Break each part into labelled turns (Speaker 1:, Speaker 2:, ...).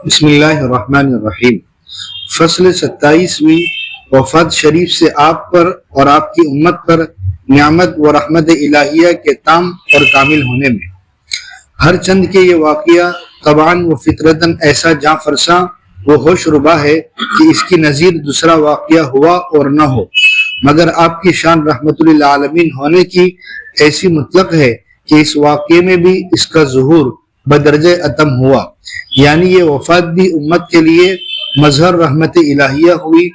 Speaker 1: بسم اللہ الرحمن الرحیم۔ فصل 27ویں وفات شریف سے آپ پر اور آپ کی امت پر نعمت و رحمت الہیہ کے تام اور کامل ہونے میں ہر چند کے یہ واقعہ طبعاً و فطرتاً ایسا جاں فرساں و ہوش ربا ہے کہ اس کی نظیر دوسرا واقعہ ہوا اور نہ ہو، مگر آپ کی شان رحمت للعالمین ہونے کی ایسی مطلق ہے کہ اس واقعے میں بھی اس کا ظہور بدرجہ اتم ہوا، یعنی یہ وفات بھی امت کے لیے مظہر رحمت الہیہ ہوئی،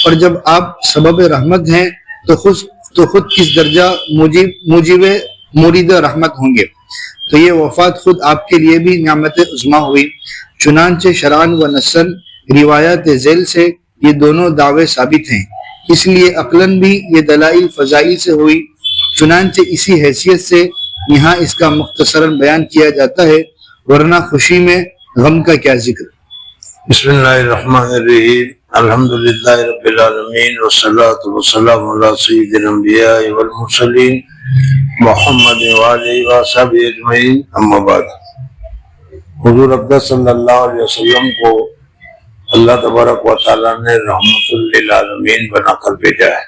Speaker 1: اور جب آپ سبب رحمت ہیں تو خود کس درجہ موجب مرید رحمت ہوں گے، تو یہ وفات خود آپ کے لیے بھی نعمت عظمیٰ ہوئی۔ چنانچہ شرعاً و نصاً روایات ذیل سے یہ دونوں دعوے ثابت ہیں، اس لیے عقلاً بھی یہ دلائل فضائل سے ہوئی، چنانچہ اسی حیثیت سے یہاں اس کا مختصراً بیان کیا جاتا ہے، ورنہ خوشی میں غم کا کیا ذکر۔
Speaker 2: بسم اللہ الرحمن الرحیم، الحمدللہ رب العالمین والصلاة والسلام علی سید الانبیاء والمرسلین محمد وآلہ وصحبہ اجمعین، اما بعد۔ حضور اقدس صلی اللہ علیہ وسلم کو اللہ تبارک و تعالیٰ نے رحمت للعالمین بنا کر بھیجا ہے،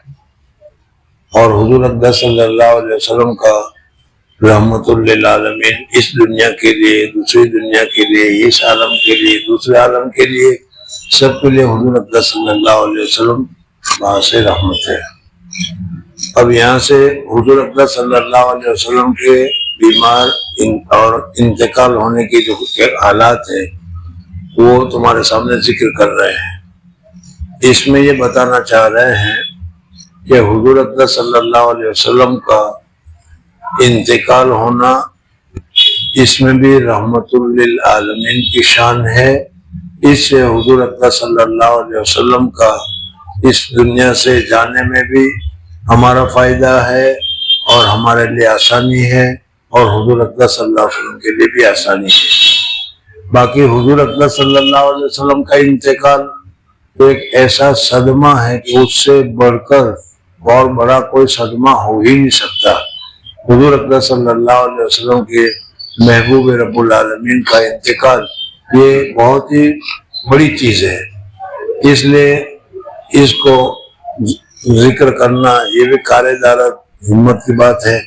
Speaker 2: اور حضور اقدس صلی اللہ علیہ وسلم کا رحمت للعالمین اس دنیا کے لیے، دوسری دنیا کے لیے، اس عالم کے لیے، دوسرے عالم کے لیے، سب کے لیے حضور اقدس صلی اللہ علیہ وسلم باعث رحمت ہے۔ اب یہاں سے حضور اقدس صلی اللہ علیہ وسلم کے بیمار اور انتقال ہونے کی جو حالات ہیں وہ تمہارے سامنے ذکر کر رہے ہیں۔ اس میں یہ بتانا چاہ رہے ہیں کہ حضور اقدس صلی اللہ علیہ وسلم کا انتقال ہونا اس میں بھی رحمت للعالمین کی شان ہے، اس سے حضور اقدس صلی اللہ علیہ وسلم کا اس دنیا سے جانے میں بھی ہمارا فائدہ ہے اور ہمارے لیے آسانی ہے، اور حضور اقدس صلی اللہ علیہ وسلم کے لیے بھی آسانی ہے۔ باقی حضور اقدس صلی اللہ علیہ وسلم کا انتقال تو ایک ایسا صدمہ ہے کہ اس سے بڑھ کر اور بڑا کوئی صدمہ ہو ہی نہیں سکتا۔ حضور اقدس صلی اللہ علیہ وسلم کے محبوب رب العالمین کا انتقال یہ بہت ہی بڑی چیز ہے، اس لیے اس کو ذکر کرنا یہ بھی کاردارت ہمت کی بات ہے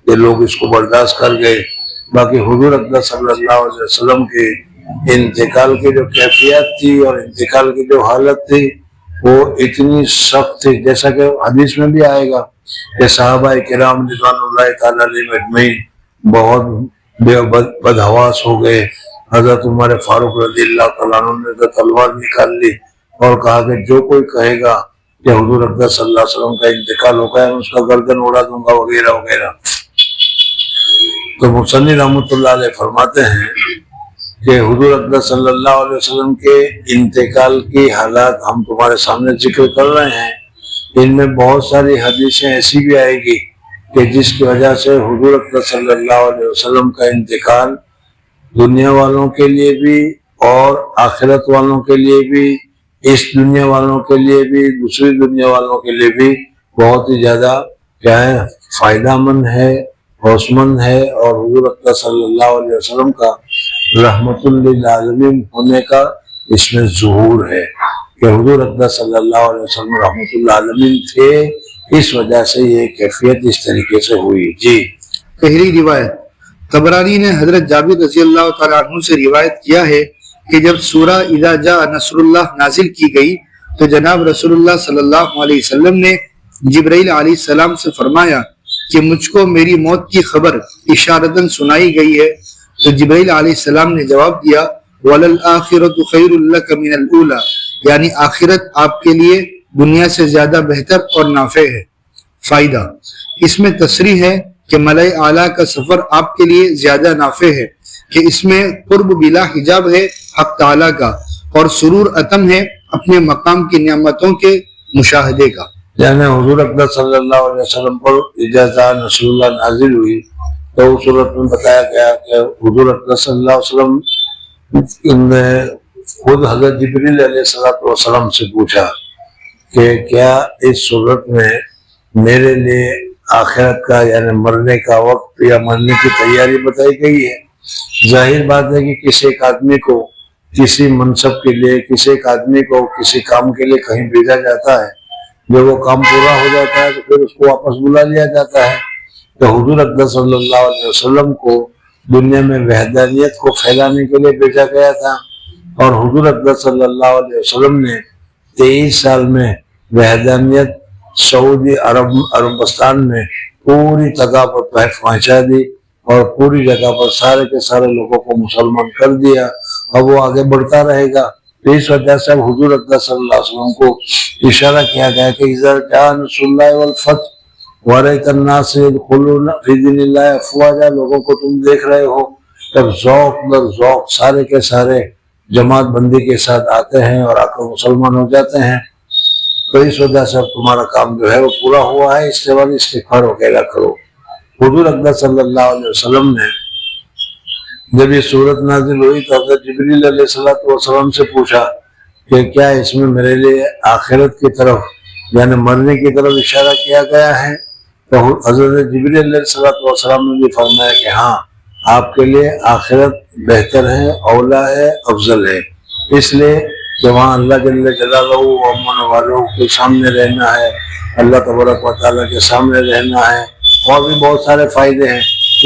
Speaker 2: کہ لوگ اس کو برداشت کر گئے۔ باقی حضور اقدس صلی اللہ علیہ وسلم کے انتقال کی جو کیفیت تھی اور انتقال کی جو حالت تھی وہ اتنی سخت تھی، جیسا کہ حدیث میں بھی آئے گا کہ صحابہ کرام رضوان اللہ تعالیٰ علیہ اجمعین بہت بدحواس ہو گئے۔ حضرت عمر فاروق رضی اللہ تعالیٰ عنہ نے تو تلوار نکال لی اور کہا کہ جو کوئی کہے گا کہ حضور اقدس صلی اللہ علیہ وسلم کا انتقال ہو گیا میں اس کا گردن اڑا دوں گا، وغیرہ وغیرہ۔ تو مصنف رحمۃ اللہ علیہ فرماتے ہیں کہ حضور اقدس صلی اللہ علیہ وسلم کے انتقال کی حالات ہم تمہارے سامنے ذکر کر رہے ہیں، ان میں بہت ساری حدیثیں ایسی بھی آئے گی کہ جس کی وجہ سے حضور اقدس صلی اللہ علیہ وسلم کا انتقال دنیا والوں کے لیے بھی اور آخرت والوں کے لیے بھی، اس دنیا والوں کے لیے بھی، دوسری دنیا والوں کے لیے بھی بہت ہی زیادہ کیا ہے فائدہ مند ہے، ہوش مند ہے، اور حضور اقدس صلی اللہ علیہ وسلم کا رحمت للعالمین ہونے کا اس میں ظہور ہے کہ حضور اقدس صلی اللہ علیہ وسلم رحمت للعالمین تھے، اس وجہ سے یہ کیفیت اس طریقے سے ہوئی۔ جی
Speaker 1: پہلی روایت طبرانی نے حضرت جابر رضی اللہ تعالیٰ عنہ سے روایت کیا ہے کہ جب سورہ اذا جاء نصر اللہ نازل کی گئی تو جناب رسول اللہ صلی اللہ علیہ وسلم نے جبرائیل علیہ السلام سے فرمایا کہ مجھ کو میری موت کی خبر اشارتاً سنائی گئی ہے، تو جبرائیل علیہ السلام نے جواب دیا وَلَلْآخِرَةُ خَيْرٌ لَكَ مِنَ الْأُولَى، یعنی آخرت آپ کے لیے دنیا سے زیادہ بہتر اور نافع ہے۔ فائدہ اس میں تصریح ہے کہ ملائے اعلیٰ کا سفر آپ کے لیے زیادہ نافع ہے کہ اس میں قرب بلا حجاب ہے حق تعالیٰ کا، اور سرور اتم ہے اپنے مقام کی نعمتوں کے مشاہدے کا۔
Speaker 2: یعنی حضور اقدس صلی اللہ علیہ وسلم پر اجازت نصر اللہ نازل ہوئی تو اس صورت میں بتایا گیا کہ حضور اقدس صلی اللہ علیہ وسلم نے خود حضرت جبریل علیہ السلام سے پوچھا کہ کیا اس صورت میں میرے لیے آخرت کا یعنی مرنے کا وقت یا مرنے کی تیاری بتائی گئی ہے؟ ظاہر بات ہے کہ کسی ایک آدمی کو کسی منصب کے لیے کسی ایک آدمی کو کسی کام کے لیے کہیں بھیجا جاتا ہے، جب وہ کام پورا ہو جاتا ہے تو پھر اس کو واپس بلا لیا جاتا ہے۔ تو حضور اقدس صلی اللہ علیہ وسلم کو دنیا میں وحدانیت کو پھیلانے کے لیے بھیجا گیا تھا، اور حضور اقدس صلی اللہ علیہ وسلم نے 23 سال میں وحدانیت سعودی عربستان میں پوری جگہ پر پہنچا دی، اور پوری جگہ پر سارے کے سارے لوگوں کو مسلمان کر دیا۔ اب وہ آگے بڑھتا رہے گا۔ تو اس وجہ سے اب حضور اقدس صلی اللہ علیہ وسلم کو اشارہ کیا گیا کہ اذا جاء نصر اللہ والفتح ورأيت الناس يدخلون في دين الله افواجا، لوگوں کو تم دیکھ رہے ہو تب ذوق در ذوق سارے کے سارے جماعت بندی کے ساتھ آتے ہیں اور آ کر مسلمان ہو جاتے ہیں۔ تو اس وجہ سے اب تمہارا کام جو ہے وہ پورا ہوا ہے، اس کے بعد استغفار وغیرہ کرو۔ حضور اقدس صلی اللہ علیہ وسلم نے جب یہ صورت نازل ہوئی تو حضرت جبریل علیہ السلام سے پوچھا کہ کیا اس میں میرے لیے آخرت کی طرف یعنی مرنے کی طرف اشارہ کیا گیا ہے؟ تو حضرت جبریل علیہ السلام نے بھی فرمایا کہ ہاں، آپ کے لیے آخرت بہتر ہے، اولا ہے، افضل ہے، اس لیے کہ وہاں اللہ جل جلالہ و امن والوں کے سامنے رہنا ہے، اللہ تبارک و تعالیٰ کے سامنے رہنا ہے، اور بھی بہت سارے فائدے ہیں۔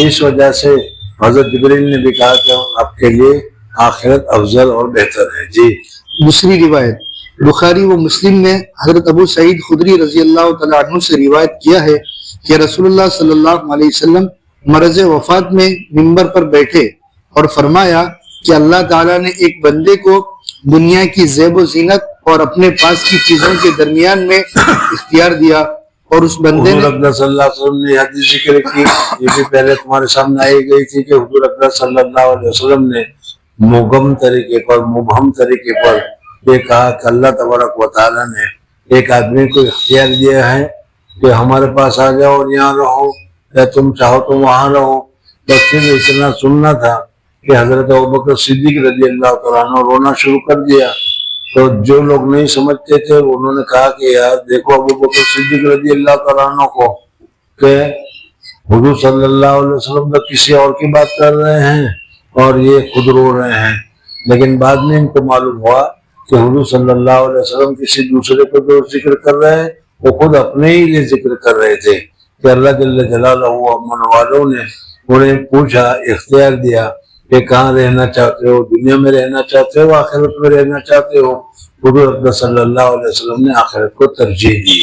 Speaker 2: اس وجہ سے حضرت جبریل نے بھی کہا کہ آپ کے لیے آخرت افضل اور بہتر ہے۔ جی
Speaker 1: دوسری روایت بخاری و مسلم میں حضرت ابو سعید خدری رضی اللہ تعالیٰ عنہ سے روایت کیا ہے کہ رسول اللہ صلی اللہ علیہ وسلم مرض وفات میں منبر پر بیٹھے اور فرمایا کہ اللہ تعالیٰ نے ایک بندے کو دنیا کی زیب و زینت اور اپنے پاس کی چیزوں کے درمیان میں اختیار دیا، اور اس بندے نے
Speaker 2: حضور اقدس صلی اللہ علیہ وسلم نے حدیث ذکر کی، یہ بھی پہلے تمہارے سامنے آئی گئی تھی کہ حضور اقدس صلی اللہ علیہ وسلم نے مبہم طریقے پر یہ کہا کہ اللہ تبارک و تعالیٰ نے ایک آدمی کو اختیار دیا ہے کہ ہمارے پاس آ جاؤ اور یہاں رہو، یا تم چاہو تو وہاں رہو۔ تو پھر اتنا سننا تھا کہ حضرت ابوبکر صدیق رضی اللہ تعالیٰ عنہ رونا شروع کر دیا۔ تو جو لوگ نہیں سمجھتے تھے انہوں نے کہا کہ یار دیکھو ابوبکر صدیق رضی اللہ تعالیٰ عنہ کو کہ حضور صلی اللہ علیہ وسلم تو کسی اور کی بات کر رہے ہیں اور یہ خود رو رہے ہیں۔ لیکن بعد میں ان کو معلوم ہوا کہ حضور صلی اللہ علیہ وسلم کسی دوسرے کو جو ذکر کر رہے ہیں وہ خود اپنے ہی لیے ذکر کر رہے تھے کہ اللہ جل جلالہ امن والوں نے انہیں پوچھا، اختیار دیا کہ کہاں رہنا چاہتے ہو، دنیا میں رہنا چاہتے ہو، آخرت میں رہنا چاہتے ہو؟ حضور اقدس صلی اللہ علیہ وسلم نے آخرت کو ترجیح دی۔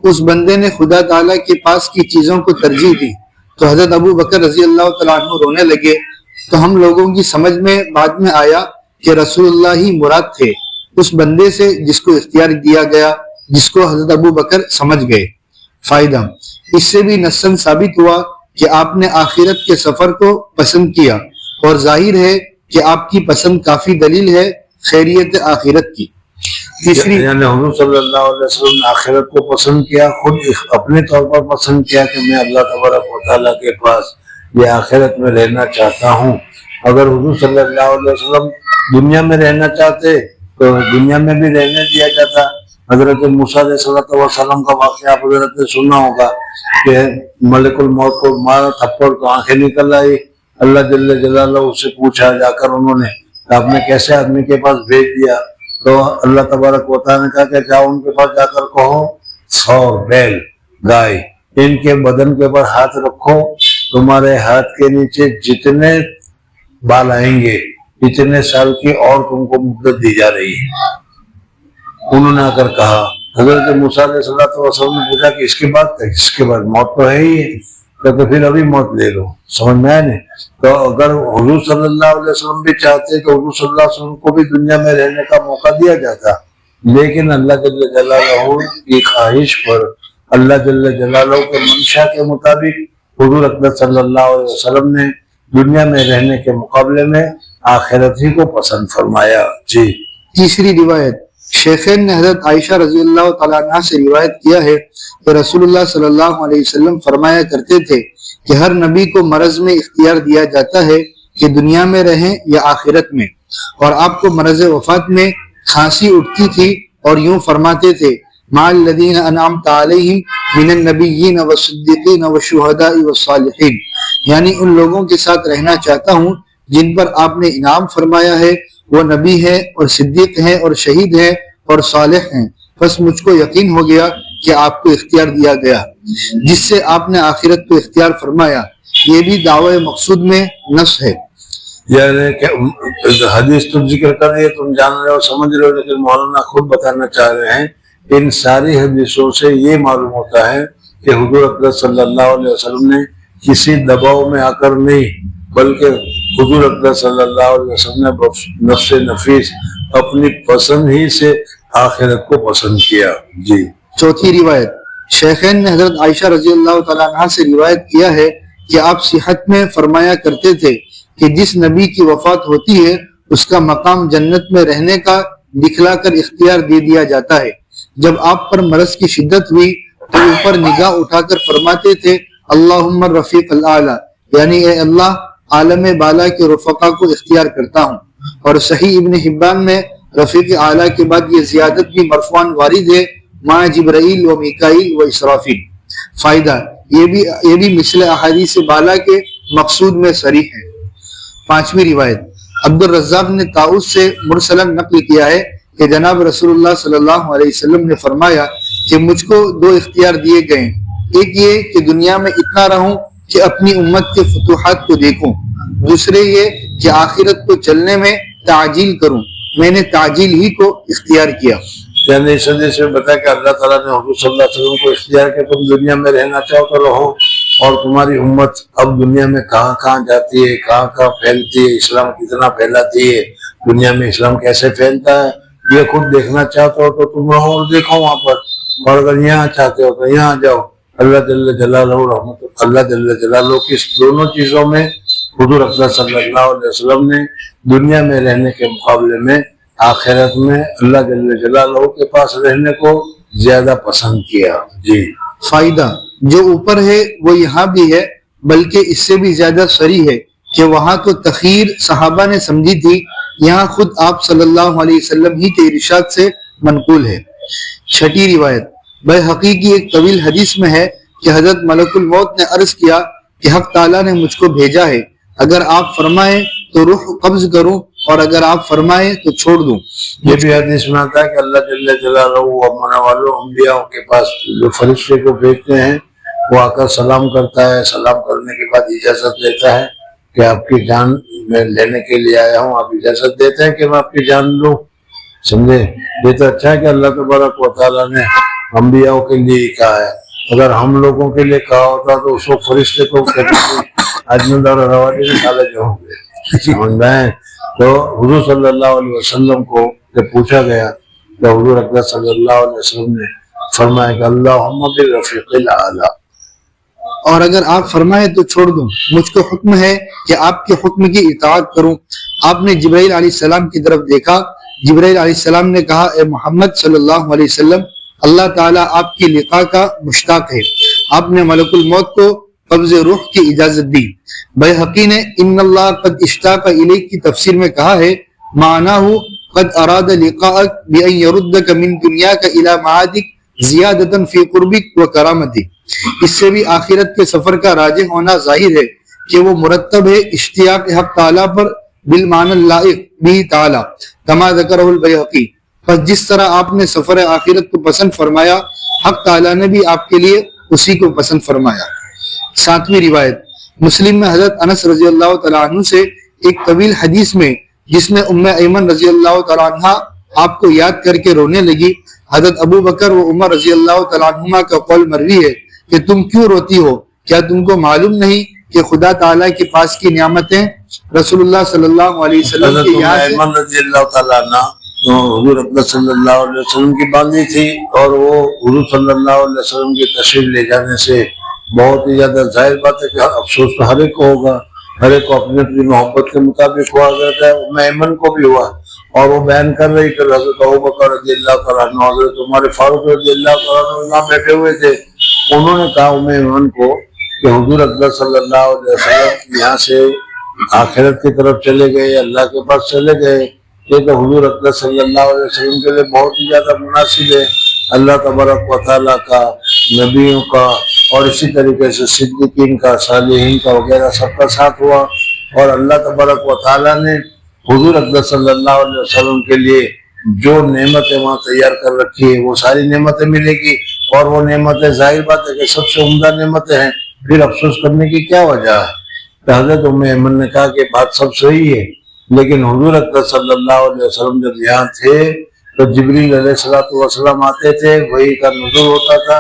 Speaker 1: اس بندے نے خدا تعالیٰ کے پاس کی چیزوں کو ترجیح دی تو حضرت ابو بکر رضی اللہ تعالیٰ عنہ رونے لگے۔ تو ہم لوگوں کی سمجھ میں بعد میں آیا کہ رسول اللہ ہی مراد تھے اس بندے سے جس کو اختیار دیا گیا، جس کو حضرت ابو بکر سمجھ گئے۔ فائدہ اس سے بھی نصاً ثابت ہوا کہ آپ نے آخرت کے سفر کو پسند کیا، اور ظاہر ہے کہ آپ کی پسند کافی دلیل ہے خیریت آخرت کی۔ تیسری
Speaker 2: یعنی حضور صلی اللہ علیہ وسلم نے آخرت کو پسند کیا، خود اپنے طور پر پسند کیا کہ میں اللہ تبارک و تعالیٰ کے پاس یہ آخرت میں رہنا چاہتا ہوں۔ اگر حضور صلی اللہ علیہ وسلم دنیا میں رہنا چاہتے تو دنیا میں بھی رہنے دیا جاتا۔ حضرت موسیٰ علیہ السلام کا واقعہ آپ حضرت نے سنا ہوگا کہ ملک الموت کو مارا تھپڑ تو آنکھیں نکل آئی۔ اللہ جل جلالہ سے پوچھا جا کر انہوں نے کہ آپ نے کیسے آدمی کے پاس بھیج دیا؟ تو اللہ تبارک و تعالیٰ نے کہا کہ جاؤ ان کے پاس جا کر کہو 100 بیل گائے ان کے بدن کے اوپر ہاتھ رکھو، تمہارے ہاتھ کے نیچے جتنے بال آئیں گے اتنے سال کی اور تم کو مدت دی جا رہی ہے۔ انہوں نے آ کر کہا، حضرت موسیٰ علیہ السلام نے پوچھا کہ اس کے بعد موت تو ہے ہی ہے، تو پھر ابھی موت لے لو۔ سمجھ میں آئے نہیں؟ تو اگر حضور صلی اللہ علیہ وسلم بھی چاہتے تو حضور صلی اللہ علیہ وسلم کو بھی دنیا میں رہنے کا موقع دیا جاتا، لیکن اللہ جل جلالہ کی خواہش پر، اللہ جل جلالہ کے منشا کے مطابق حضور اقدس صلی اللہ علیہ وسلم نے دنیا میں رہنے کے مقابلے میں آخرت ہی کو پسند فرمایا۔ جی
Speaker 1: تیسری روایت شیخین نے حضرت عائشہ رضی اللہ تعالیٰ عنہ سے روایت کیا ہے کہ رسول اللہ صلی اللہ علیہ وسلم فرمایا کرتے تھے کہ ہر نبی کو مرض میں اختیار دیا جاتا ہے کہ دنیا میں رہیں یا آخرت میں، اور آپ کو مرض وفات میں کھانسی اٹھتی تھی اور یوں فرماتے تھے مع الذین انعمت علیہم من النبیین والصدیقین والشہداء والصالحین، یعنی ان لوگوں کے ساتھ رہنا چاہتا ہوں جن پر آپ نے انعام فرمایا ہے وہ نبی ہیں اور صدیق ہیں اور شہید ہیں اور صالح ہیں، بس مجھ کو یقین ہو گیا کہ آپ کو اختیار دیا گیا جس سے آپ نے آخرت کو اختیار فرمایا۔ یہ بھی دعوی مقصود میں نص ہے۔
Speaker 2: یعنی کہ حدیث تم ذکر کر رہے تم جان رہے ہو سمجھ رہے ہو، لیکن مولانا خود بتانا چاہ رہے ہیں ان ساری حدیثوں سے یہ معلوم ہوتا ہے کہ حضور اکرم صلی اللہ علیہ وسلم نے کسی دباؤ میں آ کر نہیں، بلکہ حضور اکرم صلی اللہ علیہ وسلم نے نفس نفیس اپنی پسند ہی سے آخرت کو پسند کیا۔ جی
Speaker 1: چوتھی روایت، شیخین نے حضرت عائشہ رضی اللہ تعالیٰ عنہ سے روایت کیا ہے کہ آپ صحت میں فرمایا کرتے تھے کہ جس نبی کی وفات ہوتی ہے اس کا مقام جنت میں رہنے کا دکھلا کر اختیار دے دیا جاتا ہے۔ جب آپ پر مرض کی شدت ہوئی تو اوپر نگاہ اٹھا کر فرماتے تھے اللہم رفیق الاعلی، یعنی اے اللہ عالم بالا کے رفقا کو اختیار کرتا ہوں۔ اور صحیح ابن حبان میں رفیق اعلیٰ کے بعد یہ زیادت بھی مرفوعاً وارد ہے مع جبرائیل و میکائیل و اسرافیل۔ فائدہ، یہ بھی مثل احادیث بالا کے مقصود میں صریح ہے۔ پانچویں روایت، عبد الرزاق نے طاؤس سے مرسلاً نقل کیا ہے کہ جناب رسول اللہ صلی اللہ علیہ وسلم نے فرمایا کہ مجھ کو دو اختیار دیے گئے، ایک یہ کہ دنیا میں اتنا رہوں کہ اپنی امت کے فتوحات کو دیکھوں، دوسرے یہ کہ آخرت کو چلنے میں تعجیل کروں، میں نے تعجیل ہی کو اختیار کیا۔
Speaker 2: یعنی اس حدیث میں بتا کہ اللہ تعالیٰ نے حضور صلی اللہ علیہ وسلم کو اختیار کہ تم دنیا میں رہنا چاہو تو رہو، اور تمہاری امت اب دنیا میں کہاں کہاں جاتی ہے، کہاں کہاں پھیلتی ہے، اسلام کتنا پھیلاتی ہے، دنیا میں اسلام کیسے پھیلتا ہے، یہ خود دیکھنا چاہتے ہو تو تم رہو اور دیکھو وہاں پر، اور اگر یہاں چاہتے ہو تو یہاں جاؤ۔ اللہ جل جلالہ رحمت اللہ جل جلالہ کی اس دونوں چیزوں میں حضور اکرم صلی اللہ علیہ وسلم نے دنیا میں رہنے کے مقابلے میں آخرت میں اللہ جل جلالہ کے پاس رہنے کو زیادہ پسند کیا۔ جی
Speaker 1: فائدہ، جو اوپر ہے وہ یہاں بھی ہے بلکہ اس سے بھی زیادہ صریح ہے کہ وہاں تو تخیر صحابہ نے سمجھی تھی، یہاں خود آپ صلی اللہ علیہ وسلم ہی کے ارشاد سے منقول ہے۔ چھٹی روایت، بیہقی کی ایک طویل حدیث میں ہے کہ حضرت ملک الموت نے عرض کیا کہ حق تعالیٰ نے مجھ کو بھیجا ہے، اگر آپ فرمائیں تو روح قبض کروں اور اگر آپ فرمائیں تو چھوڑ دوں۔
Speaker 2: یہ بھی حدیث میں آتا ہے کہ اللہ جل جلالہ امنا والوں انبیاء کے پاس جو فرشتے کو بھیجتے ہیں وہ آ کر سلام کرتا ہے، سلام کرنے کے بعد اجازت دیتا ہے کہ آپ کی جان میں لینے کے لیے آیا ہوں، آپ اجازت دیتے ہیں کہ میں آپ کی جان لوں، سمجھے؟ یہ تو اچھا ہے کہ اللہ تبارک و تعالیٰ نے انبیاء کے لیے کہا ہے، اگر ہم لوگوں کے لیے کہا ہوتا تو اس کو فرشتے کو اجمل اور روانی نکالے جو ہوں گے، سمجھ میں؟ تو حضور صلی اللہ علیہ وسلم کو جب پوچھا گیا تو حضور اکرم صلی اللہ علیہ وسلم نے فرمایا کہ اللہم بالرفیق الاعلی،
Speaker 1: اور اگر آپ فرمائیں تو چھوڑ دوں، مجھ کو حکم ہے کہ آپ کے حکم کی اطاعت کروں۔ آپ نے جبرائیل علیہ السلام کی طرف دیکھا، جبرائیل علیہ السلام نے کہا اے محمد صلی اللہ علیہ وسلم، اللہ تعالیٰ آپ کی لقاء کا مشتاق ہے۔ آپ نے ملک الموت کو قبض روح کی اجازت دی۔ بیہقی نے ان اللہ قد اشتاق الیک کی تفسیر میں کہا ہے معناہ قد اراد لقاءک بان یردک من دنیاک الی معادک زیادتا فی قربک و کرامتک۔ اس سے بھی آخرت کے سفر کا راجح ہونا ظاہر ہے کہ وہ مرتب ہے اشتیاق حق تعالیٰ پر بالمعنی اللائق بھی تعالیٰ کما ذکرہ البیہقی۔ پس جس طرح آپ نے سفر آخرت کو پسند فرمایا، حق تعالیٰ نے بھی آپ کے لیے اسی کو پسند فرمایا۔ ساتویں روایت، مسلم میں حضرت انس رضی اللہ تعالیٰ عنہ سے ایک طویل حدیث میں جس میں ام ایمن رضی اللہ تعالیٰ عنہ آپ کو یاد کر کے رونے لگی، حضرت ابو بکر و عمر رضی اللہ تعالیٰ عنہما کا قول مروی ہے کہ تم کیوں روتی ہو؟ کیا تم کو معلوم نہیں کہ خدا تعالیٰ کے پاس کی نعمتیں رسول اللہ صلی اللہ علیہ وسلم کے یہاں سے
Speaker 2: ایمن رضی اللہ تعالیٰ عنہ حضور اکرم صلی اللہ علیہ وسلم کی باندھی تھی، اور وہ حضور صلی اللہ علیہ وسلم کی تشریف لے جانے سے بہت ہی زیادہ ظاہر بات ہے کہ افسوس تو ہر ایک کو ہوگا، ہر ایک کو اپنی اپنی محبت کے مطابق ہوا کرتا ہے، ام ایمن کو بھی ہوا، اور وہ بیان کر رہی کہ حضرت ابو بکر رضی اللہ تعالیٰ عنہ حضرت عمر فاروق رضی اللہ تعالیٰ عنہ یہاں بیٹھے ہوئے تھے، انہوں نے کہا ام ایمن کو کہ حضور اکرم صلی اللہ علیہ وسلم یہاں سے آخرت کی طرف چلے گئے، اللہ کے پاس چلے گئے، یہ تو حضور اکرم صلی اللہ علیہ وسلم کے لیے بہت ہی زیادہ مناسب ہے، اللہ تبارک و تعالیٰ کا، نبیوں کا، اور اسی طریقے سے صدیقین کا، صالحین کا وغیرہ سب کا ساتھ ہوا، اور اللہ تبارک و تعالیٰ نے حضور اقدس صلی اللہ علیہ وسلم کے لیے جو نعمتیں وہاں تیار کر رکھی ہے وہ ساری نعمتیں ملے گی، اور وہ نعمتیں ظاہر بات ہے کہ سب سے عمدہ نعمتیں ہیں، پھر افسوس کرنے کی کیا وجہ ہے؟ تو حضرت ام ایمن نے کہا کہ بات سب صحیح ہے، لیکن حضور اقدس صلی اللہ علیہ وسلم جب یہاں تھے تو جبریل علیہ السلام آتے تھے، وحی کا نزول ہوتا تھا،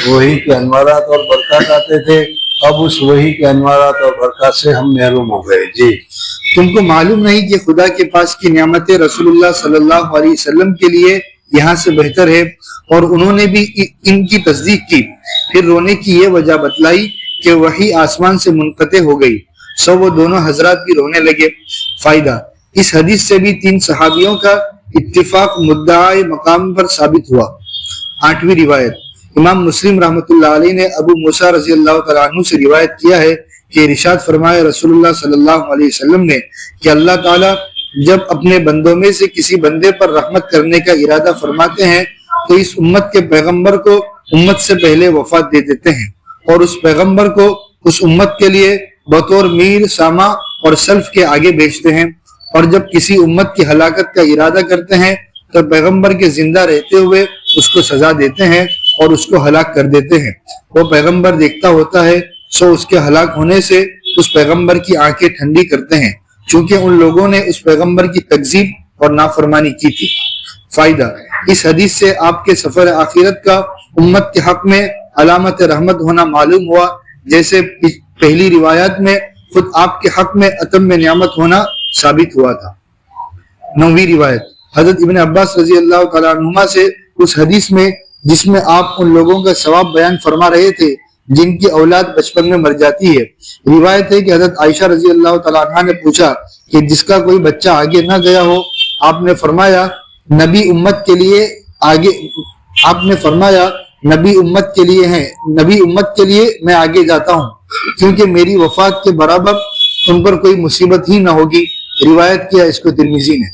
Speaker 2: وحی کے انوارات اور برکات آتے تھے، اب اس وحی کے انوارات اور برکات سے ہم محروم ہو گئے۔ جی
Speaker 1: تم کو معلوم نہیں کہ خدا کے پاس کی نعمتیں رسول اللہ صلی اللہ علیہ وسلم کے لیے یہاں سے بہتر ہے، اور انہوں نے بھی ان کی تصدیق کی۔ پھر رونے کی یہ وجہ بتلائی کہ وحی آسمان سے منقطع ہو گئی، سو وہ دونوں حضرات بھی رونے لگے۔ فائدہ، اس حدیث سے بھی 3 صحابیوں کا اتفاق مدعا مقام پر ثابت ہوا۔ 8ویں روایت، امام مسلم رحمۃ اللہ علیہ نے ابو موسیٰ رضی اللہ تعالیٰ عنہ سے روایت کیا ہے کہ ارشاد فرمایا رسول اللہ صلی اللہ علیہ وسلم نے کہ اللہ تعالیٰ جب اپنے بندوں میں سے کسی بندے پر رحمت کرنے کا ارادہ فرماتے ہیں تو اس امت کے پیغمبر کو امت سے پہلے وفات دے دیتے ہیں، اور اس پیغمبر کو اس امت کے لیے بطور میر، ساما اور سلف کے آگے بھیجتے ہیں، اور جب کسی امت کی ہلاکت کا ارادہ کرتے ہیں تو پیغمبر کے زندہ رہتے ہوئے اس کو سزا دیتے ہیں اور اس کو ہلاک کر دیتے ہیں۔ وہ پیغمبر دیکھتا ہوتا ہے، سو اس کے ہلاک ہونے سے اس پیغمبر کی آنکھیں ٹھنڈی کرتے ہیں، چونکہ ان لوگوں نے اس پیغمبر کی تکذیب اور نافرمانی کی تھی۔ فائدہ، اس حدیث سے آپ کے سفر آخرت کا امت کے حق میں علامت رحمت ہونا معلوم ہوا، جیسے پہلی روایات میں خود آپ کے حق میں اتم نعمت ہونا ثابت ہوا تھا۔ 9ویں روایت، حضرت ابن عباس رضی اللہ تعالیٰ عنہما سے اس حدیث میں جس میں آپ ان لوگوں کا ثواب بیان فرما رہے تھے جن کی اولاد بچپن میں مر جاتی ہے، روایت ہے کہ حضرت عائشہ رضی اللہ تعالیٰ عنہ نے پوچھا کہ جس کا کوئی بچہ آگے نہ گیا ہو، آپ نے فرمایا نبی امت کے لیے آگے، آپ نے فرمایا نبی امت کے لیے ہیں، نبی امت کے لیے میں آگے جاتا ہوں، کیونکہ میری وفات کے برابر ان پر کوئی مصیبت ہی نہ ہوگی۔ روایت کیا اس کو ترمذی نے۔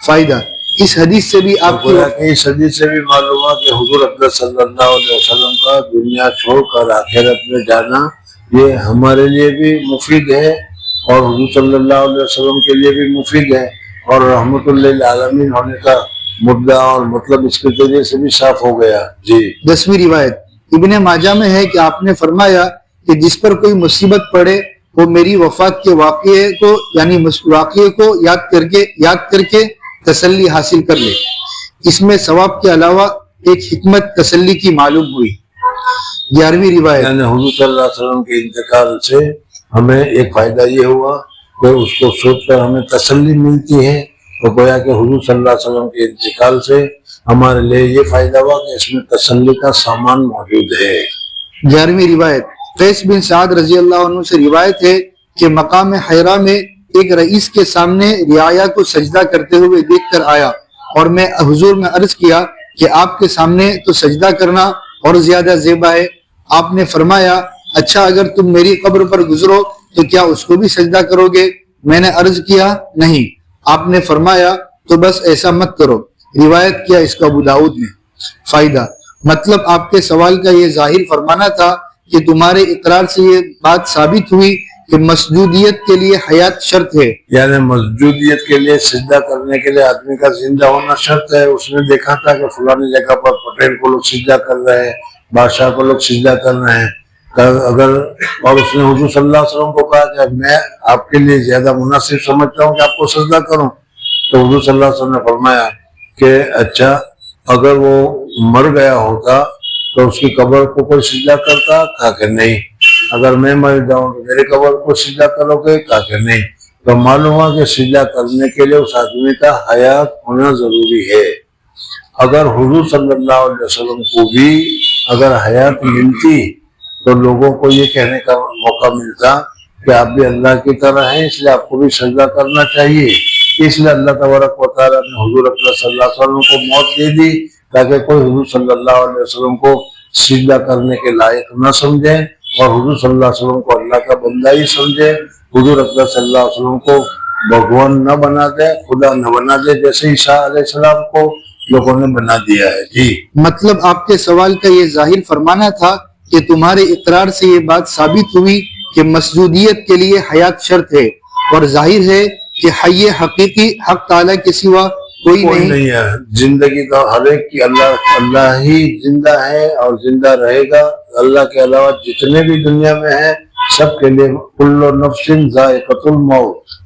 Speaker 1: فائدہ، اس حدیث سے بھی آپ کی
Speaker 2: اس حدیث سے بھی معلوم ہوا کہ حضور اقدس صلی اللہ علیہ وسلم کا دنیا چھوڑ کر آخرت میں جانا یہ ہمارے لیے بھی مفید ہے، اور حضور صلی اللہ علیہ وسلم کے لیے بھی مفید ہے، اور رحمت للعالمین ہونے کا مدعا اور مطلب اس کے ذریعے سے بھی صاف ہو گیا۔ جی
Speaker 1: 10ویں روایت، ابن ماجہ میں ہے کہ آپ نے فرمایا کہ جس پر کوئی مصیبت پڑے وہ میری وفات کے واقعے کو یعنی واقعے کو یاد کر کے تسلی حاصل کر لے۔ اس میں ثواب کے علاوہ ایک حکمت تسلی کی معلوم ہوئی۔ 11ویں روایت،
Speaker 2: یعنی حضور صلی اللہ علیہ وسلم کے انتقال سے ہمیں ایک فائدہ یہ ہوا کہ اس کو سوچ کر ہمیں تسلی ملتی ہے، تو گویا کہ حضور صلی اللہ علیہ وسلم کے انتقال سے ہمارے لیے یہ فائدہ ہوا کہ اس میں تسلی کا سامان موجود ہے۔
Speaker 1: 11ویں روایت، قیس بن سعد رضی اللہ عنہ سے روایت ہے کہ مقام حرا میں ایک رئیس کے سامنے رعایا کو سجدہ کرتے ہوئے دیکھ کر آیا، اور میں حضور میں عرض کیا کہ آپ کے سامنے تو سجدہ کرنا اور زیادہ زیبا ہے۔ آپ نے فرمایا اچھا اگر تم میری قبر پر گزرو تو کیا اس کو بھی سجدہ کرو گے؟ میں نے عرض کیا نہیں۔ آپ نے فرمایا تو بس ایسا مت کرو۔ روایت کیا اس کا ابو داؤد نے۔ فائدہ، مطلب آپ کے سوال کا یہ ظاہر فرمانا تھا کہ تمہارے اقرار سے یہ بات ثابت ہوئی کہ مسجودیت کے لیے حیات شرط ہے،
Speaker 2: یعنی مسجودیت کے لیے سجدہ کرنے کے لیے آدمی کا زندہ ہونا شرط ہے۔ اس نے دیکھا تھا کہ فلانی جگہ پر پٹیل کو لوگ سجدہ کر رہے ہیں، بادشاہ کو لوگ سجدہ کر رہے ہیں، اگر اور اس نے حضور صلی اللہ علیہ وسلم کو کہا کہ میں آپ کے لیے زیادہ مناسب سمجھتا ہوں کہ آپ کو سجدہ کروں، تو حضور صلی اللہ علیہ وسلم نے فرمایا کہ اچھا اگر وہ مر گیا ہوتا تو اس کی قبر کو کوئی سجدہ کرتا؟ کہا کہ نہیں۔ اگر میں مر جاؤں تو میری قبر کو سجدہ کرو گے؟ کہا کہ نہیں۔ تو معلوم ہوا کہ سجدہ کرنے کے لیے اس آدمی کا حیات ہونا ضروری ہے۔ اگر حضور صلی اللہ علیہ وسلم کو بھی اگر حیات ملتی تو لوگوں کو یہ کہنے کا موقع ملتا کہ آپ بھی اللہ کی طرح ہیں، اس لیے آپ کو بھی سجدہ کرنا چاہیے۔ اس لیے اللہ تبارک و تعالیٰ نے حضور اکرم صلی اللہ علیہ وسلم کو موت دے دی تاکہ کوئی حضور صلی اللہ علیہ وسلم کو سجدہ کرنے کے لائق نہ سمجھے اور حضور صلی اللہ علیہ وسلم کو اللہ کا بندہ ہی سمجھے، حضور اکرم صلی اللہ علیہ وسلم کو بھگوان نہ بنا دے، خدا نہ بنا دے، جیسے عیسیٰ علیہ السلام کو لوگوں نے بنا دیا ہے۔ جی
Speaker 1: مطلب آپ کے سوال کا یہ ظاہر فرمانا تھا کہ تمہارے اقرار سے یہ بات ثابت ہوئی کہ مسجودیت کے لیے حیات شرط ہے، اور ظاہر ہے کہ حی حقیقی حق تعالیٰ کے سوا کوئی نہیں
Speaker 2: ہے. زندگی تو ہر ایک کی اللہ ہی زندہ ہے اور زندہ رہے گا. اللہ کے علاوہ جتنے بھی دنیا میں ہیں سب کے لیے کل نفس ذائقۃ الموت.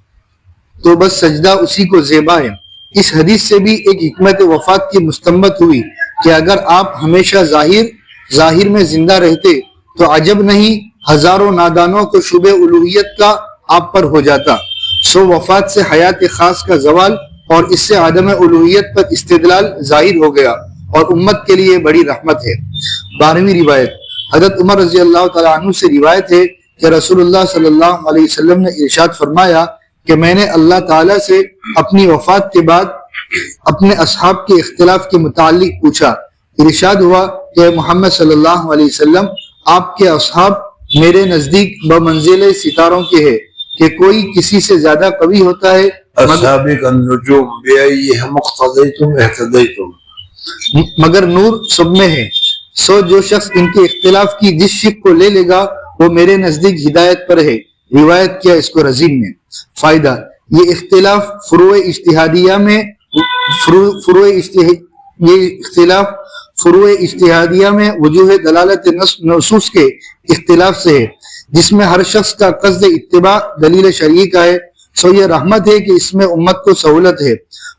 Speaker 1: تو بس سجدہ اسی کو زیبا ہے. اس حدیث سے بھی ایک حکمت وفات کی مستنبت ہوئی کہ اگر آپ ہمیشہ ظاہر میں زندہ رہتے تو عجب نہیں ہزاروں نادانوں کو شبہ الوہیت کا آپ پر ہو جاتا. سو وفات سے حیات خاص کا زوال اور اس سے عدم الوہیت پر استدلال ظاہر ہو گیا اور امت کے لیے بڑی رحمت ہے. 12ویں روایت حضرت عمر رضی اللہ تعالیٰ عنہ سے روایت ہے کہ رسول اللہ صلی اللہ علیہ وسلم نے ارشاد فرمایا کہ میں نے اللہ تعالیٰ سے اپنی وفات کے بعد اپنے اصحاب کے اختلاف کے متعلق پوچھا. ارشاد ہوا کہ محمد صلی اللہ علیہ وسلم آپ کے اصحاب میرے نزدیک بمنزل ستاروں کے ہیں کہ کوئی کسی سے زیادہ قوی ہوتا ہے
Speaker 2: اصحابی النجوم بأیہم اقتدیتم اہتدیتم،
Speaker 1: مگر نور سب میں ہے. سو جو شخص ان کے اختلاف کی جس شک کو لے لے گا وہ میرے نزدیک ہدایت پر ہے. روایت کیا اس کو رزین نے. فائدہ یہ اختلاف فروع اجتہادیہ میں وجوہ دلالت نصوص کے اختلاف سے ہے جس میں ہر شخص کا قصد اتباع دلیل شرعی کا ہے. سو یہ رحمت ہے کہ اس میں امت کو سہولت ہے